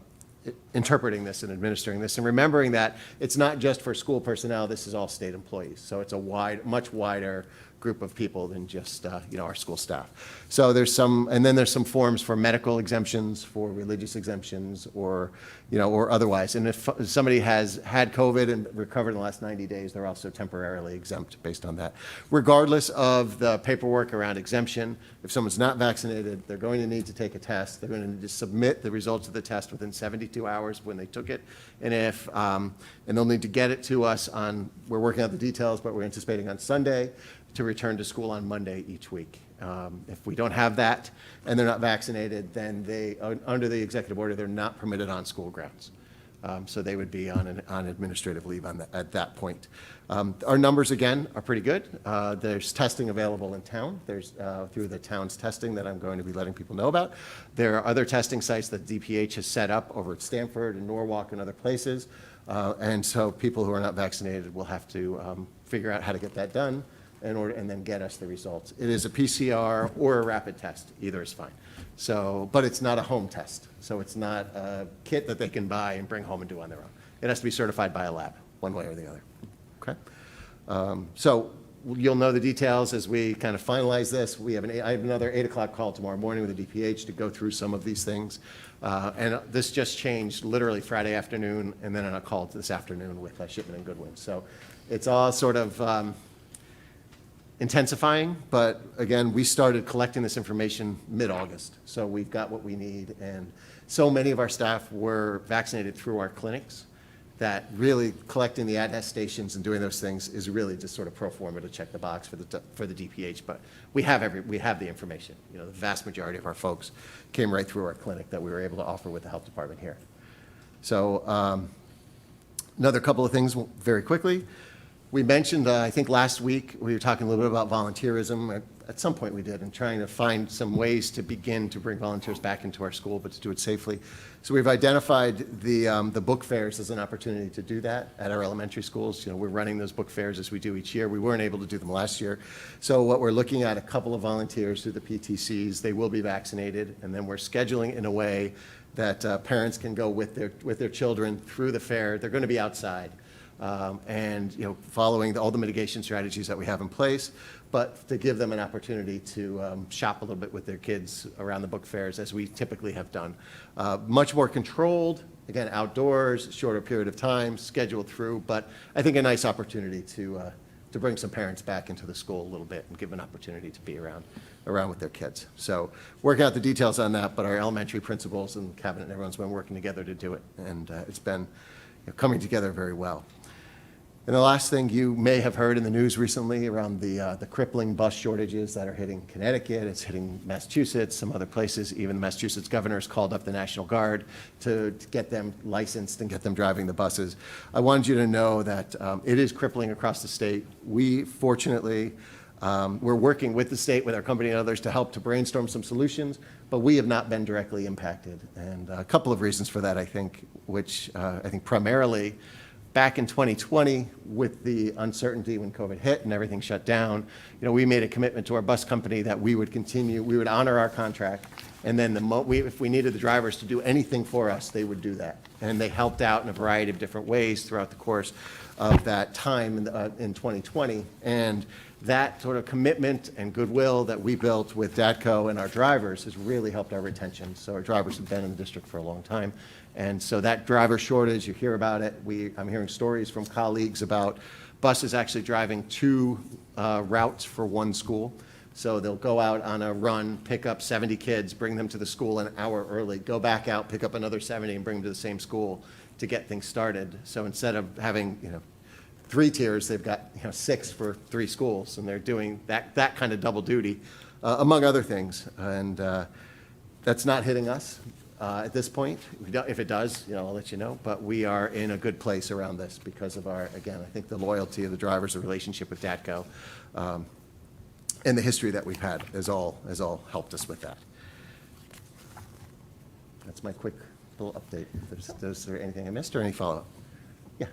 interpreting this and administering this, and remembering that it's not just for school personnel. This is all state employees, so it's a much wider group of people than just our school staff. So there's some, and then there's some forms for medical exemptions, for religious exemptions, or or otherwise. And if somebody has had COVID and recovered in the last 90 days, they're also temporarily exempt based on that. Regardless of the paperwork around exemption, if someone's not vaccinated, they're going to need to take a test. They're going to need to submit the results of the test within 72 hours when they took it, and and they'll need to get it to us on. We're working out the details, but we're anticipating on Sunday to return to school on Monday each week. If we don't have that and they're not vaccinated, then they, under the executive order, they're not permitted on school grounds. So they would be on administrative leave at that point. Our numbers, again, are pretty good. There's testing available in town. There's through the town's testing that I'm going to be letting people know about. There are other testing sites that DPH has set up over at Stanford and Norwalk and other places. And so people who are not vaccinated will have to figure out how to get that done and then get us the results. It is a PCR or a rapid test. Either is fine. So, but it's not a home test. So it's not a kit that they can buy and bring home and do on their own. It has to be certified by a lab, one way or the other. Okay? So you'll know the details as we kind of finalize this. I have another 8 o'clock call tomorrow morning with the DPH to go through some of these things. And this just changed literally Friday afternoon, and then on a call this afternoon with Shipman and Goodwin. So it's all sort of intensifying, but again, we started collecting this information mid-August, so we've got what we need, and so many of our staff were vaccinated through our clinics that really collecting the attestations and doing those things is really just sort of pro forma to check the box for the DPH, but we have the information. The vast majority of our folks came right through our clinic that we were able to offer with the health department here. So another couple of things very quickly. We mentioned, I think last week, we were talking a little bit about volunteerism. At some point we did, and trying to find some ways to begin to bring volunteers back into our school, but to do it safely. So we've identified the book fairs as an opportunity to do that at our elementary schools. We're running those book fairs as we do each year. We weren't able to do them last year. So what we're looking at, a couple of volunteers through the PTCs, they will be vaccinated, and then we're scheduling in a way that parents can go with their children through the fair. They're going to be outside. And following all the mitigation strategies that we have in place, but to give them an opportunity to shop a little bit with their kids around the book fairs as we typically have done. Much more controlled, again, outdoors, shorter period of time, scheduled through, but I think a nice opportunity to bring some parents back into the school a little bit and give an opportunity to be around with their kids. So working out the details on that, but our elementary principals and cabinet and everyone's been working together to do it, and it's been coming together very well. And the last thing you may have heard in the news recently around the crippling bus shortages that are hitting Connecticut, it's hitting Massachusetts, some other places. Even the Massachusetts governor has called up the National Guard to get them licensed and get them driving the buses. I wanted you to know that it is crippling across the state. We, fortunately, We're working with the state, with our company and others to help to brainstorm some solutions, but we have not been directly impacted. And a couple of reasons for that, I think, which I think primarily back in 2020, with the uncertainty when COVID hit and everything shut down, we made a commitment to our bus company that we would continue, we would honor our contract, and then if we needed the drivers to do anything for us, they would do that. And they helped out in a variety of different ways throughout the course of that time in 2020. And that sort of commitment and goodwill that we built with DATCO and our drivers has really helped our retention. So our drivers have been in the district for a long time. And so that driver shortage, you hear about it. I'm hearing stories from colleagues about buses actually driving 2 routes for one school. So they'll go out on a run, pick up 70 kids, bring them to the school an hour early, go back out, pick up another 70 and bring them to the same school to get things started. So instead of having, 3 tiers, they've got 6 for 3 schools, and they're doing that kind of double duty, among other things. And that's not hitting us at this point. If it does, I'll let you know. But we are in a good place around this because of I think the loyalty of the drivers, the relationship with DATCO, and the history that we've had has all helped us with that. That's my quick little update. Is there anything I missed or any follow-up? Yeah.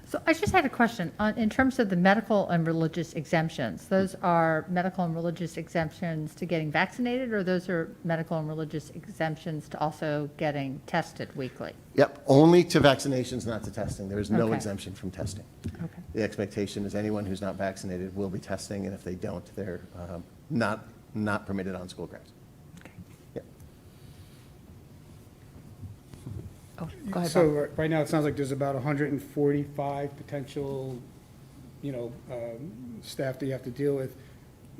So I just had a question. In terms of the medical and religious exemptions, those are medical and religious exemptions to getting vaccinated, or those are medical and religious exemptions to also getting tested weekly? Yep, only to vaccinations, not to testing. There is no Okay. exemption from testing. Okay. The expectation is anyone who's not vaccinated will be testing, and if they don't, they're not permitted on school grounds. Okay. Yep. Oh, go ahead, So Bob. right now, it sounds like there's about 145 potential, staff that you have to deal with.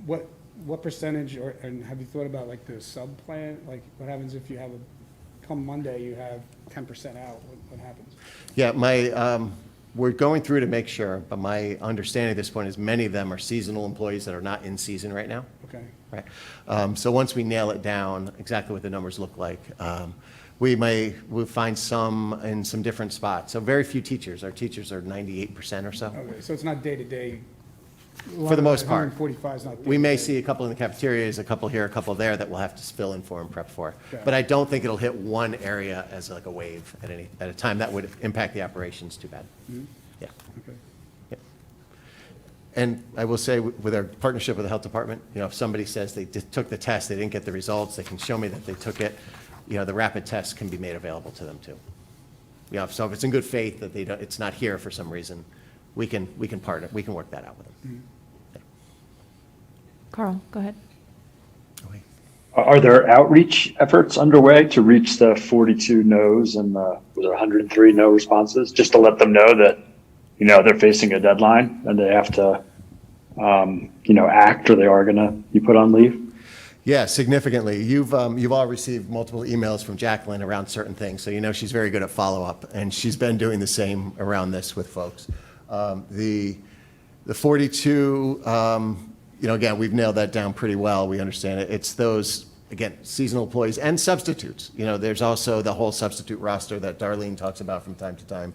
What percentage, and have you thought about like the sub-plan? Like what happens if you have come Monday, you have 10% out? What happens? Yeah, we're going through to make sure, but my understanding at this point is many of them are seasonal employees that are not in season right now. Okay. Right. So once we nail it down, exactly what the numbers look like, we'll find some in some different spots. So very few teachers. Our teachers are 98% or so. Okay, so it's not day-to-day? For the most part. 145 is not day-to-day. We may see a couple in the cafeterias, a couple here, a couple there that we'll have to fill in for and prep for. Okay. But I don't think it'll hit one area as like a wave at a time that would impact the operations too bad. Yeah. Okay. Yep. And I will say, with our partnership with the health department, if somebody says they took the test, they didn't get the results, they can show me that they took it. The rapid test can be made available to them too. So if it's in good faith that it's not here for some reason, we can partner, we can work that out with them. Carl, go ahead. Are there outreach efforts underway to reach the 42 no's and was there 103 no responses, just to let them know that, they're facing a deadline and they have to, act, or they are going to be put on leave? Yeah, significantly. You've all received multiple emails from Jacqueline around certain things, so she's very good at follow-up, and she's been doing the same around this with folks. The 42, again, we've nailed that down pretty well. We understand it. It's those, again, seasonal employees and substitutes. There's also the whole substitute roster that Darlene talks about from time to time.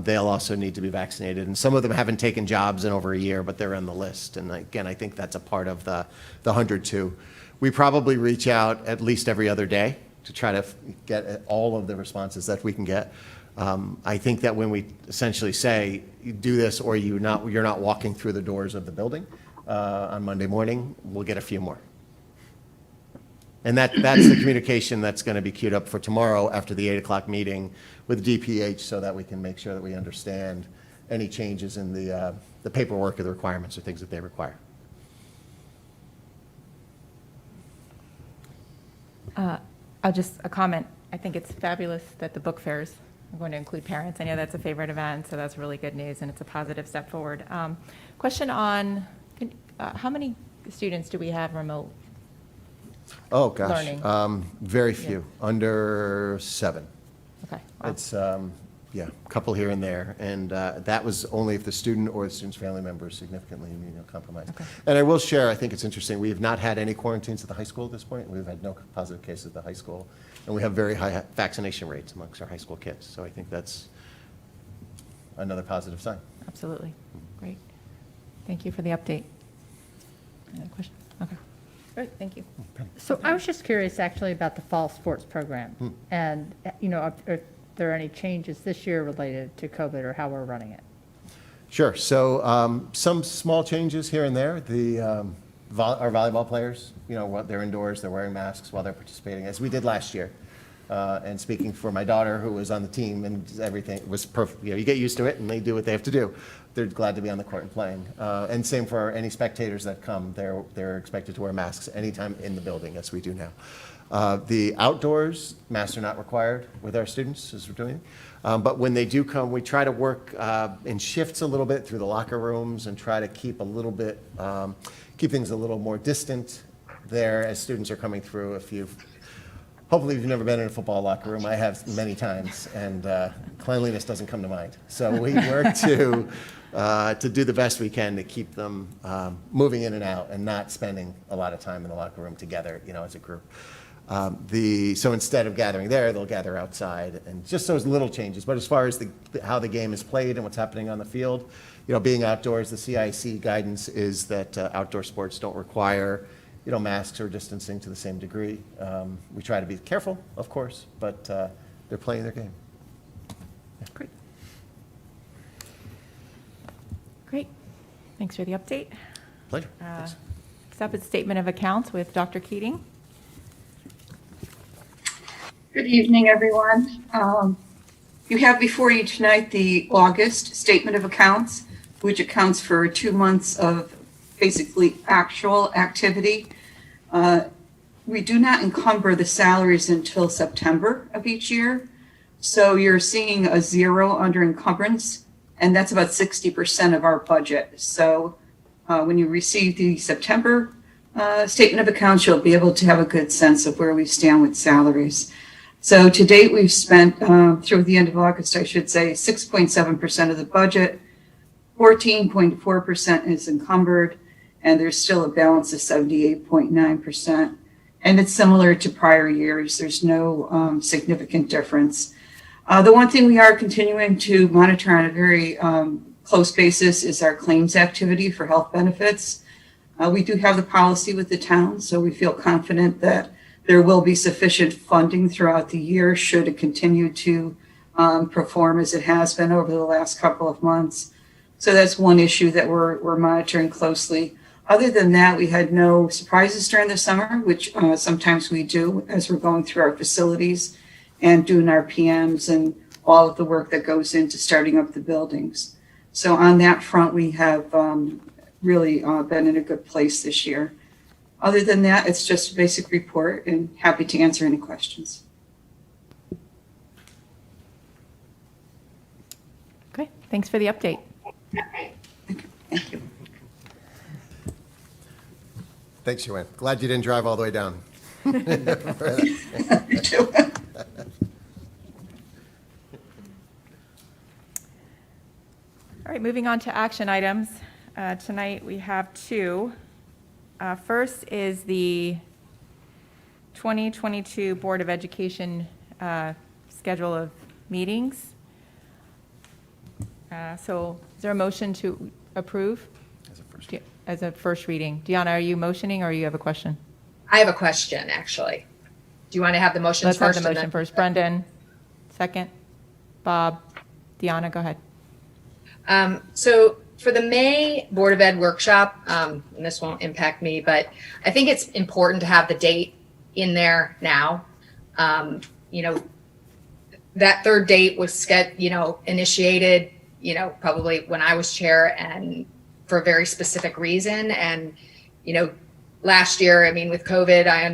They'll also need to be vaccinated, and some of them haven't taken jobs in over a year, but they're on the list. And again, I think that's a part of the 102. We probably reach out at least every other day to try to get all of the responses that we can get. I think that when we essentially say, you do this or you're not walking through the doors of the building on Monday morning, we'll get a few more. And that's the communication that's going to be queued up for tomorrow after the 8 o'clock meeting with DPH, so that we can make sure that we understand any changes in the paperwork or the requirements or things that they require. Just a comment. I think it's fabulous that the book fairs are going to include parents. I know that's a favorite event, so that's really good news, and it's a positive step forward. Question on, how many students do we have remote? Oh, gosh. Learning. Very few, under 7. Okay. Wow. It's, a couple here and there. And that was only if the student or the student's family member is significantly immunocompromised. Okay. And I will share, I think it's interesting, we have not had any quarantines at the high school at this point. We've had no positive cases at the high school. And we have very high vaccination rates amongst our high school kids. So I think that's another positive sign. Absolutely. Great. Thank you for the update. Any other questions? Okay. Great, thank you. So I was just curious actually about the fall sports program. And, are there any changes this year related to COVID or how we're running it? Sure. So some small changes here and there. Our volleyball players, they're indoors, they're wearing masks while they're participating, as we did last year. And speaking for my daughter, who was on the team, and everything was perfect. You get used to it, and they do what they have to do. They're glad to be on the court and playing. And same for any spectators that come. They're expected to wear masks anytime in the building, as we do now. The outdoors, masks are not required with our students, as we're doing. But when they do come, we try to work in shifts a little bit through the locker rooms and try to keep keep things a little more distant there as students are coming through. Hopefully you've never been in a football locker room. I have many times, and cleanliness doesn't come to mind. So we work to do the best we can to keep them moving in and out and not spending a lot of time in the locker room together, as a group. So instead of gathering there, they'll gather outside, and just those little changes. But as far as how the game is played and what's happening on the field, being outdoors, the CIC guidance is that outdoor sports don't require masks or distancing to the same degree. We try to be careful, of course, but they're playing their game. Great. Great. Thanks for the update. Pleasure. Thanks. Next up is statement of accounts with Dr. Keating. Good evening, everyone. You have before you tonight the August statement of accounts, which accounts for 2 months of basically actual activity. We do not encumber the salaries until September of each year. So you're seeing a 0 under encumbrance, and that's about 60% of our budget. So when you receive the September statement of accounts, you'll be able to have a good sense of where we stand with salaries. So to date, we've spent, through the end of August, I should say, 6.7% of the budget, 14.4% is encumbered, and there's still a balance of 78.9%. And it's similar to prior years. There's no significant difference. The one thing we are continuing to monitor on a very close basis is our claims activity for health benefits. We do have the policy with the town, so we feel confident that there will be sufficient funding throughout the year should it continue to perform as it has been over the last couple of months. So that's one issue that we're monitoring closely. Other than that, we had no surprises during the summer, which sometimes we do as we're going through our facilities and doing our PMs and all of the work that goes into starting up the buildings. So on that front, we have really been in a good place this year. Other than that, it's just a basic report, and happy to answer any questions. Okay, thanks for the update. Thank you. Thanks, Joanne. Glad you didn't drive all the way down. You too. All right, moving on to action items. Tonight we have 2. First is the 2022 Board of Education schedule of meetings. So is there a motion to approve? As a first reading. Deanna, are you motioning or you have a question? I have a question, actually. Do you want to have the motions Let's first? have the motion first. Brendan, second. Bob, Deanna, go ahead. So for the May Board of Ed workshop, and this won't impact me, but I think it's important to have the date in there now. That third date was initiated, probably when I was chair and for a very specific reason. And, last year, with COVID, I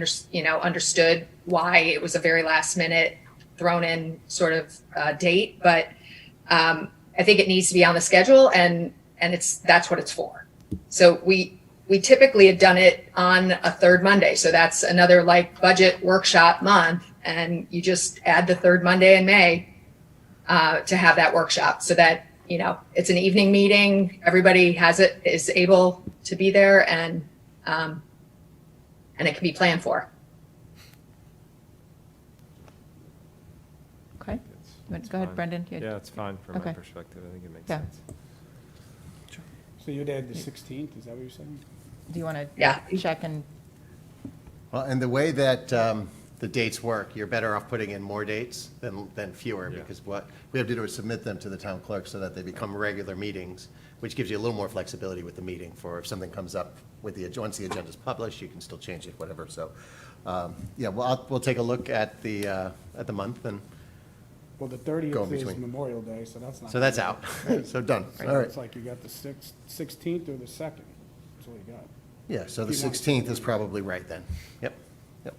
understood why it was a very last minute thrown in sort of date, but I think it needs to be on the schedule and that's what it's for. So we typically have done it on a third Monday. So that's another budget workshop month. And you just add the third Monday in May to have that workshop so that, it's an evening meeting. Everybody is able to be there and it can be planned for. Okay. Go ahead, Brendan. Yeah, it's fine from Okay. my perspective. I think it makes Yeah. sense. So you'd add the 16th, is that what you're saying? Do you want to Yeah. check and, Well, and the way that the dates work, you're better off putting in more dates than fewer, because what we have to do is submit them to the town clerk so that they become regular meetings, which gives you a little more flexibility with the meeting for if something comes up with once the agenda's published, you can still change it, whatever. So, yeah, we'll take a look at the month, and Well, the Go in 30th is between. Memorial Day, so that's not. so that's out. So done. All right. It's like you got the 16th or the 2nd. That's all you got. Yeah, so the Keep on- 16th is probably right then. Yep, yep.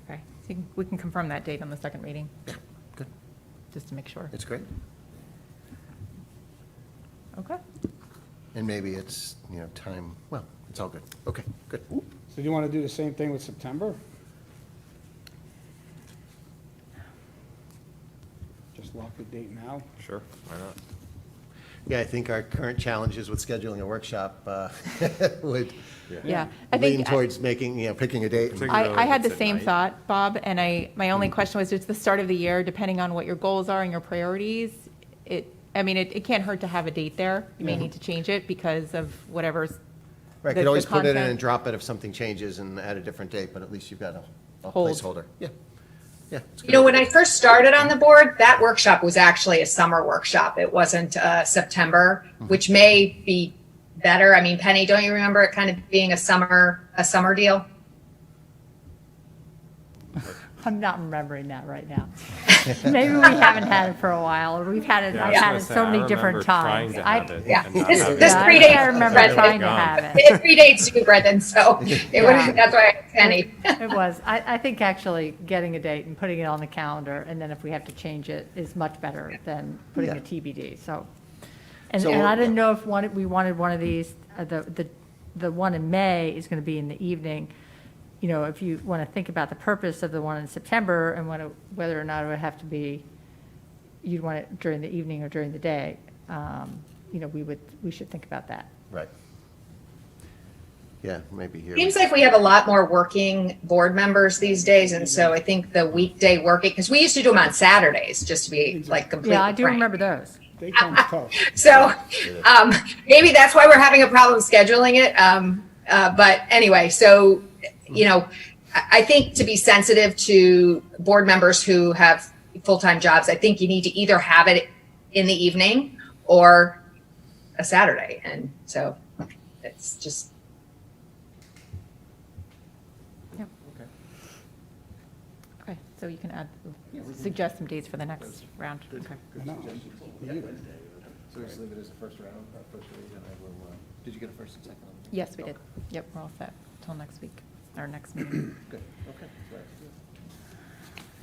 okay, so we can confirm that date on the second reading, Good. just to make sure. It's great. Okay. And maybe it's, time, well, it's all good. Okay, good. So do you want to do the same thing with September? Just lock the date now? Sure, why not? Yeah, I think our current challenges with scheduling a workshop would Yeah, I lean think, towards making, picking a date. Particularly I if had the it's at same night. thought, Bob, and my only question was, it's the start of the year, depending on what your goals are and your priorities, it can't hurt to have a date there. You may need to change it because of whatever's. Right, the could always put it in content. and drop it if something changes and add a different date, but at least you've got a Hold. placeholder. Yeah, yeah. it's You know, good. when I first started on the board, that workshop was actually a summer workshop. It wasn't September, which may be better. I mean, Penny, don't you remember it kind of being a summer deal? I'm not remembering that right now. Maybe we haven't had it for a while, or we've had it, Yeah, I I've was had gonna it say, so I many different remember trying times. to I- have it Yeah. and not This- have it. this Yeah, predates I can't remember Brendan. trying to have it. It predates you, Brendan, so Yeah. that's why I asked Penny. It was. I think actually getting a date and putting it on the calendar, and then if we have to change it, is much better than putting Yeah. a TBD, so. And So I what- didn't know if we wanted one of these, the one in May is going to be in the evening. You know, if you want to think about the purpose of the one in September and whether or not it would have to be, you'd want it during the evening or during the day, we should think about that. Right. Yeah, maybe here. Seems like we have a lot more working board members these days, and so I think the weekday working, because we used to do them on Saturdays, just to be like completely Yeah, I do frank. remember those. Daytime's tough. So maybe that's why we're having a problem scheduling it. But anyway, so, I think to be sensitive to board members who have full-time jobs, I think you need to either have it in the evening or a Saturday. And so it's just, Okay, so you can suggest some dates for the next round. Okay. No, So just leave it as a first round, first read, and I will, did you get a first and second? Yes, we did. Yep, we're all set till next week, our next meeting. Good, okay.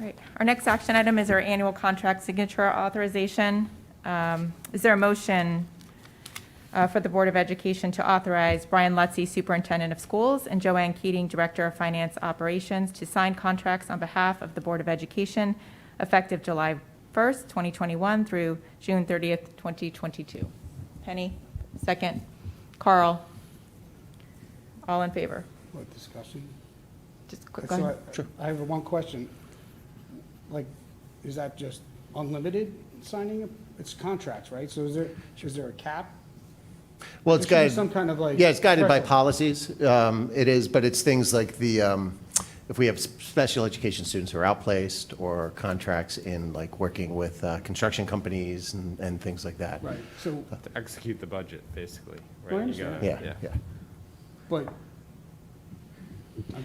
All right, our next action item is our annual contract signature authorization. Is there a motion for the Board of Education to authorize Brian Lutzy, Superintendent of Schools, and Joanne Keating, Director of Finance Operations, to sign contracts on behalf of the Board of Education effective July 1st, 2021 through June 30th, 2022? Penny, second. Carl? All in favor? what discussion? Just go So ahead. I have one question. Like, is that just unlimited signing? It's contracts, right? So is there a cap? Well, it's There should be guided. some kind of like. Yeah, it's guided by threshold. policies. It is, but it's things like if we have special education students who are outplaced, or contracts in like working with construction companies and things like that. Right, so, To execute the budget, basically, I right? You understand. gotta- Yeah, yeah. but,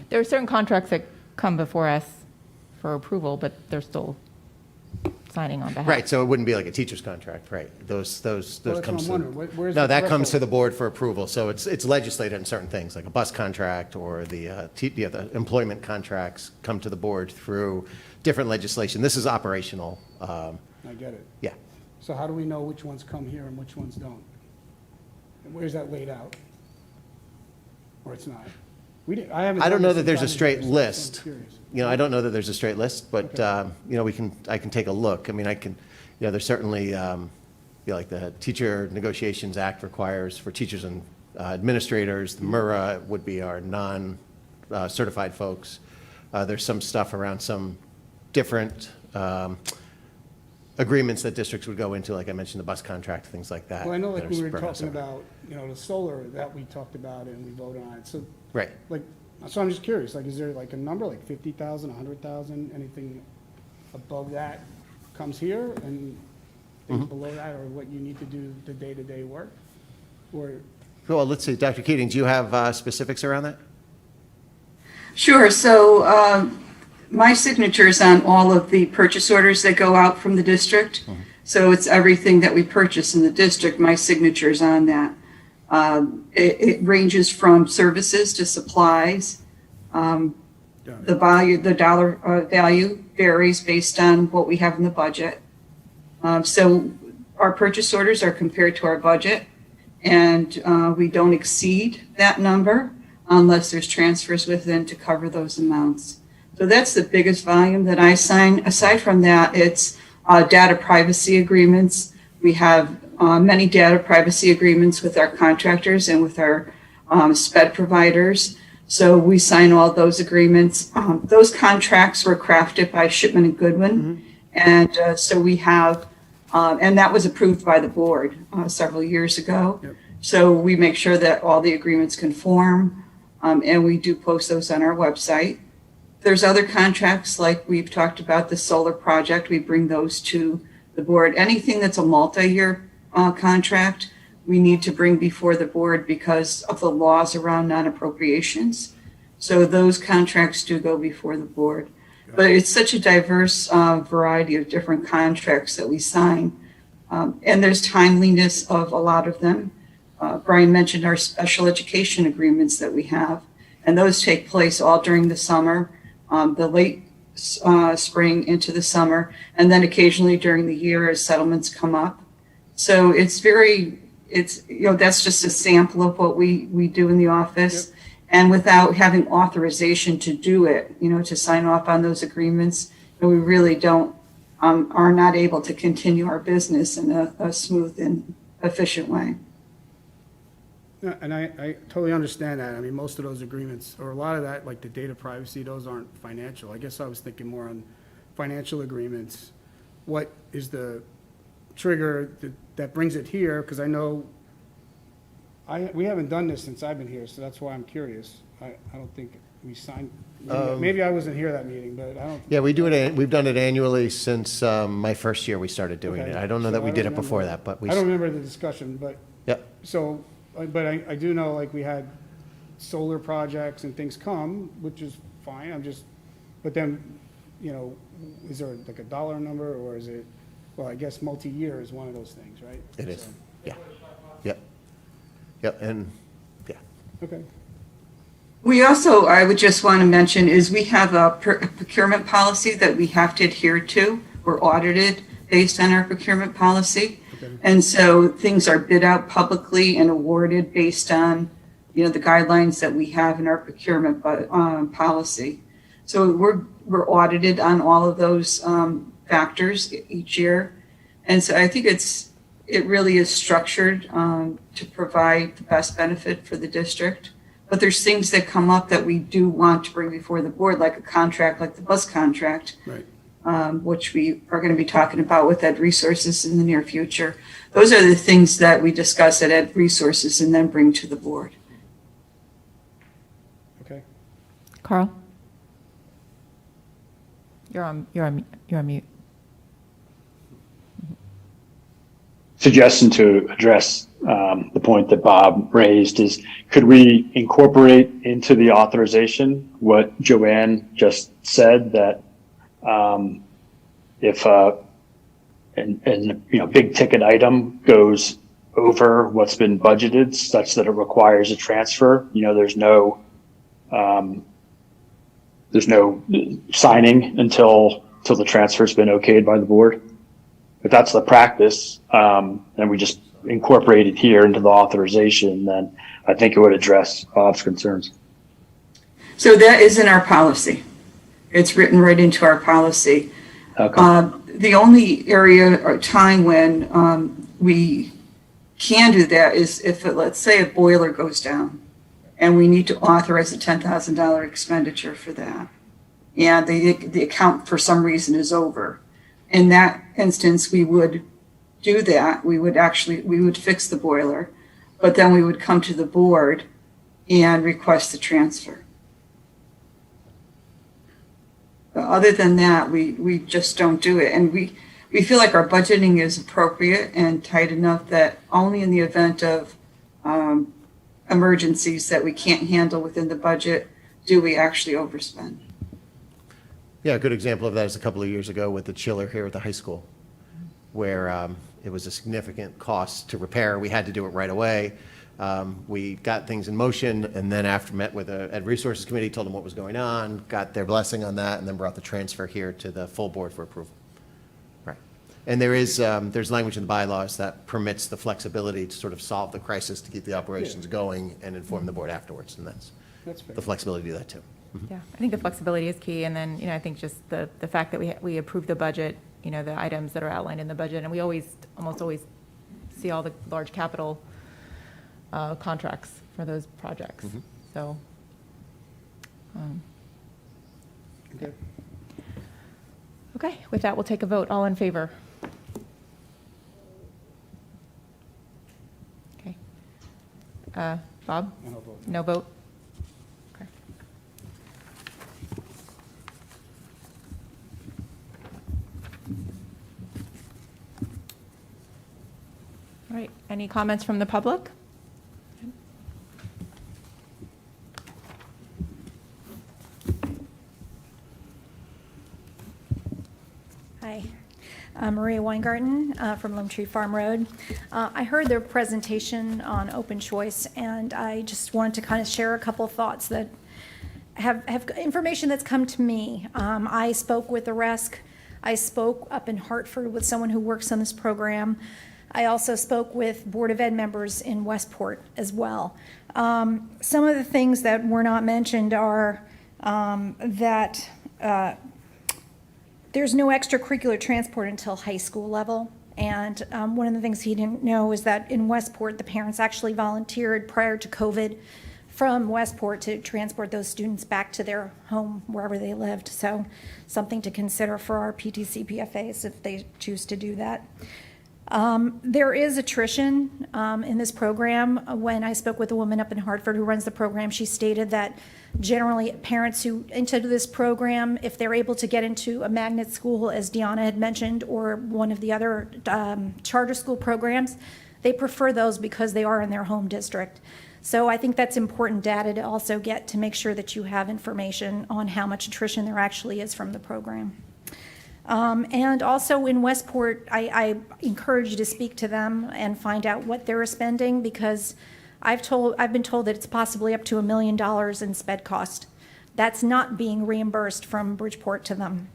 There are certain contracts that come before us for approval, but they're still signing on behalf. Right, so it wouldn't be like a teacher's contract, right? Those Well, that's what comes I'm to. wondering. Where's No, the that comes to threshold? the board for approval, so it's legislated in certain things, like a bus contract or the employment contracts come to the board through different legislation. This is operational, I get it. yeah. So how do we know which ones come here and which ones don't? And where's that laid out? Or it's not? I haven't. I don't done know this that in there's a 5 straight years, so I'm list. curious. I don't know that there's a straight list, but, Okay. I can take a look. I mean, there's certainly, like the Teacher Negotiations Act requires for teachers and administrators, the MURA would be our non-certified folks. There's some stuff around some different agreements that districts would go into, like I mentioned, the bus contract, things like that. Well, I know like that are we were perhaps talking are- about, the solar that we talked about and we voted on it. So Right. like, so I'm just curious, like, is there like a number, like 50,000, 100,000, anything above that comes here and things below that, or what you need to do the day-to-day work? Or, Well, let's see, Dr. Keating, do you have specifics around that? Sure. So my signature is on all of the purchase orders that go out from the district. So it's everything that we purchase in the district. My signature is on that. It ranges from services to supplies. The value, the dollar value varies based on what we have in the budget. So our purchase orders are compared to our budget, and we don't exceed that number unless there's transfers within to cover those amounts. So that's the biggest volume that I sign. Aside from that, it's data privacy agreements. We have many data privacy agreements with our contractors and with our SPED providers. So we sign all those agreements. Those contracts were crafted by Shipman and Goodwin. And so we have, and that was approved by the board several years ago. Yep. So we make sure that all the agreements conform, and we do post those on our website. There's other contracts, like we've talked about the solar project, we bring those to the board. Anything that's a multi-year contract, we need to bring before the board because of the laws around non-appropriations. So those contracts do go before the board. But it's such a diverse variety of different contracts that we sign. And there's timeliness of a lot of them. Brian mentioned our special education agreements that we have, and those take place all during the summer, the late spring into the summer, and then occasionally during the year as settlements come up. So that's just a sample of what we do in the office. Yep. And without having authorization to do it, to sign off on those agreements, we really are not able to continue our business in a smooth and efficient way. Yeah, and I totally understand that. I mean, most of those agreements, or a lot of that, like the data privacy, those aren't financial. I guess I was thinking more on financial agreements. What is the trigger that brings it here? Because I know we haven't done this since I've been here, so that's why I'm curious. I don't think we signed, maybe I wasn't here that meeting, but I don't. Yeah, we've done it annually since my first year we started doing it. I don't know that we did it before that, but we. I don't remember the discussion, but. Yep. So, but I do know, like, we had solar projects and things come, which is fine. But then, is there like a dollar number, or is it, well, I guess multi-year is one of those things, right? It is, yeah. Yep, and, yeah. Okay. We also, I would just want to mention, is we have a procurement policy that we have to adhere to. We're audited based on our procurement policy. Okay. And so things are bid out publicly and awarded based on, the guidelines that we have in our procurement policy. So we're audited on all of those factors each year. And so I think it really is structured to provide the best benefit for the district. But there's things that come up that we do want to bring before the board, like a contract, like the bus contract, right. Which we are going to be talking about with Ed Resources in the near future. Those are the things that we discuss at Ed Resources and then bring to the board. Okay. Carl? You're on mute. Suggestion to address the point that Bob raised is, could we incorporate into the authorization what Joanne just said, that if big ticket item goes over what's been budgeted such that it requires a transfer, there's no signing until the transfer's been okayed by the board. If that's the practice, and we just incorporate it here into the authorization, then I think it would address Bob's concerns. So that is in our policy. It's written right into our policy. Okay. The only area or time when we can do that is if, let's say, a boiler goes down and we need to authorize a $10,000 expenditure for that. And the account for some reason is over. In that instance, we would do that. We would fix the boiler, but then we would come to the board and request the transfer. But other than that, we just don't do it. And we feel like our budgeting is appropriate and tight enough that only in the event of emergencies that we can't handle within the budget do we actually overspend. Yeah, a good example of that is a couple of years ago with the chiller here at the high school, where it was a significant cost to repair. We had to do it right away. We got things in motion, and then after met with the Ed Resources Committee, told them what was going on, got their blessing on that, and then brought the transfer here to the full board for approval. Right. And there's language in the bylaws that permits the flexibility to sort of solve the crisis, to keep the operations going and inform the board afterwards, and that's fair. the flexibility to do that too. Yeah, I think the flexibility is key, and then, I think just the fact that we approve the budget, the items that are outlined in the budget, and we almost always see all the large capital contracts for those projects. So. Okay. Okay, with that, we'll take a vote. All in favor? Okay. Bob? No vote. No vote? Okay. All right, any comments from the public? Hi, I'm Maria Weingarten from Lone Tree Farm Road. I heard their presentation on open choice, and I just wanted to kind of share a couple thoughts that have information that's come to me. I spoke with the RESC. I spoke up in Hartford with someone who works on this program. I also spoke with Board of Ed members in Westport as well. Some of the things that were not mentioned are that there's no extracurricular transport until high school level. And one of the things he didn't know is that in Westport, the parents actually volunteered prior to COVID from Westport to transport those students back to their home, wherever they lived. So something to consider for our PTC PFAs if they choose to do that. There is attrition in this program. When I spoke with a woman up in Hartford who runs the program, she stated that generally parents who enter this program, if they're able to get into a magnet school, as Deanna had mentioned, or one of the other charter school programs, they prefer those because they are in their home district. So I think that's important data to also get to make sure that you have information on how much attrition there actually is from the program. And also in Westport, I encourage you to speak to them and find out what they're spending, because I've been told that it's possibly up to $1 million in sped cost. That's not being reimbursed from Bridgeport to them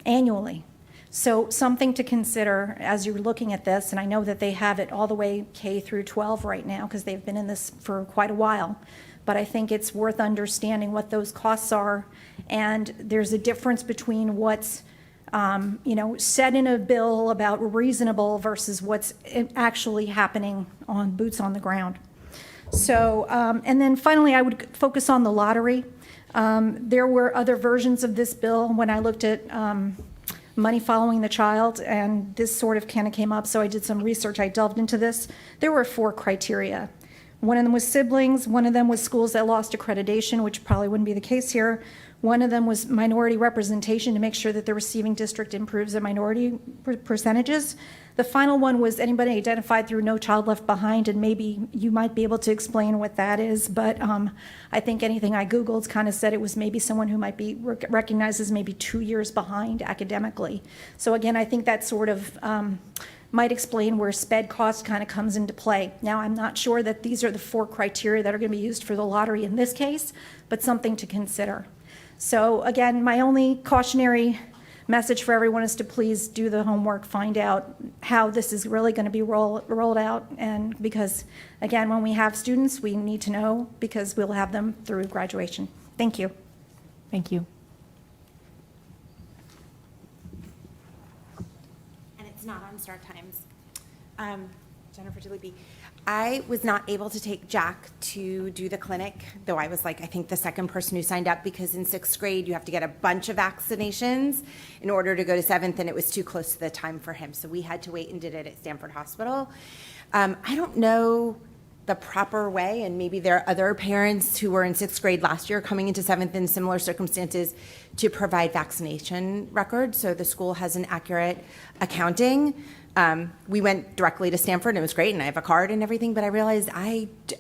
annually. So something to consider as you're looking at this, and I know that they have it all the way K through 12 right now because they've been in this for quite a while. But I think it's worth understanding what those costs are, and there's a difference between what's said in a bill about reasonable versus what's actually happening on boots on the ground. So, and then finally, I would focus on the lottery. There were other versions of this bill when I looked at money following the child, and this sort of kind of came up, so I did some research. I delved into this. There were 4 criteria. One of them was siblings. One of them was schools that lost accreditation, which probably wouldn't be the case here. One of them was minority representation to make sure that the receiving district improves their minority percentages. The final one was anybody identified through No Child Left Behind, and maybe you might be able to explain what that is, but I think anything I Googled kind of said it was maybe someone who might be recognized as maybe 2 years behind academically. So again, I think that sort of might explain where sped cost kind of comes into play. Now, I'm not sure that these are the 4 criteria that are going to be used for the lottery in this case, but something to consider. So again, my only cautionary message for everyone is to please do the homework, find out how this is really going to be rolled out. And because, again, when we have students, we need to know because we'll have them through graduation. Thank you. Thank you. And it's not on Star Times. Jennifer DeLupi. I was not able to take Jack to do the clinic, though I was like, I think the second person who signed up, because in 6th grade, you have to get a bunch of vaccinations in order to go to 7th, and it was too close to the time for him. So we had to wait and did it at Stanford Hospital. I don't know the proper way, and maybe there are other parents who were in 6th grade last year coming into 7th in similar circumstances to provide vaccination records, so the school has an accurate accounting. We went directly to Stanford, and it was great, and I have a card and everything, but I realized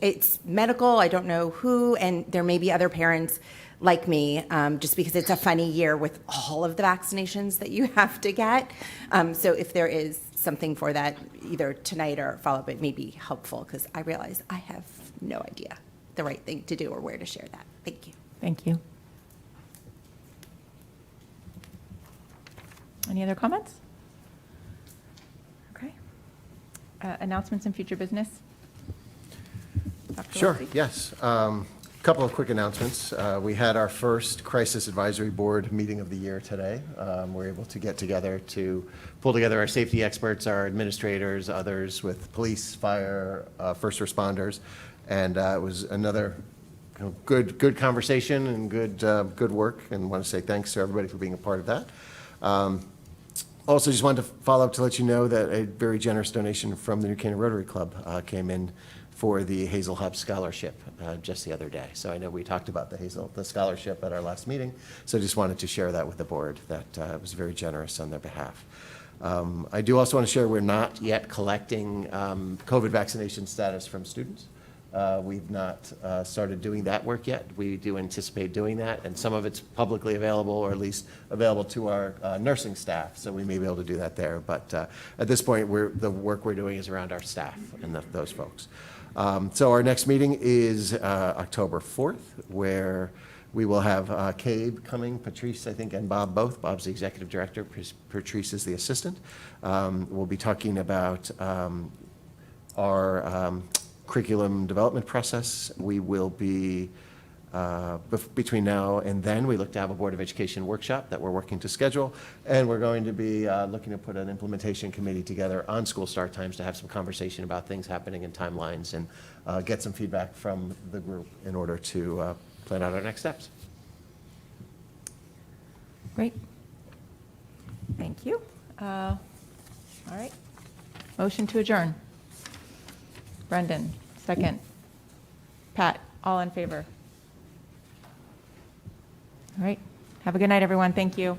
it's medical, I don't know who, and there may be other parents like me, just because it's a funny year with all of the vaccinations that you have to get. So if there is something for that, either tonight or follow-up, it may be helpful, because I realize I have no idea the right thing to do or where to share that. Thank you. Thank you. Any other comments? Okay. Announcements and future business? Dr. Sure, Wiltsey? yes. Couple of quick announcements. We had our first Crisis Advisory Board meeting of the year today. We're able to get together to pull together our safety experts, our administrators, others with police, fire, first responders, and it was another good conversation and good work, and want to say thanks to everybody for being a part of that. Also, just wanted to follow up to let you know that a very generous donation from the New Canaan Rotary Club came in for the Hazel Hub Scholarship just the other day. So I know we talked about the scholarship at our last meeting, so just wanted to share that with the board, that was very generous on their behalf. I do also want to share we're not yet collecting COVID vaccination status from students. We've not started doing that work yet. We do anticipate doing that, and some of it's publicly available, or at least available to our nursing staff, so we may be able to do that there. But at this point, the work we're doing is around our staff and those folks. So our next meeting is October 4th, where we will have Cabe coming, Patrice, I think, and Bob both. Bob's the executive director, Patrice is the assistant. We'll be talking about our curriculum development process. We will be, between now and then, we look to have a Board of Education workshop that we're working to schedule, and we're going to be looking to put an implementation committee together on school start times to have some conversation about things happening in timelines and get some feedback from the group in order to plan out our next steps. Great. Thank you. All right. Motion to adjourn. Brendan, second. Pat, all in favor? All right. Have a good night, everyone. Thank you.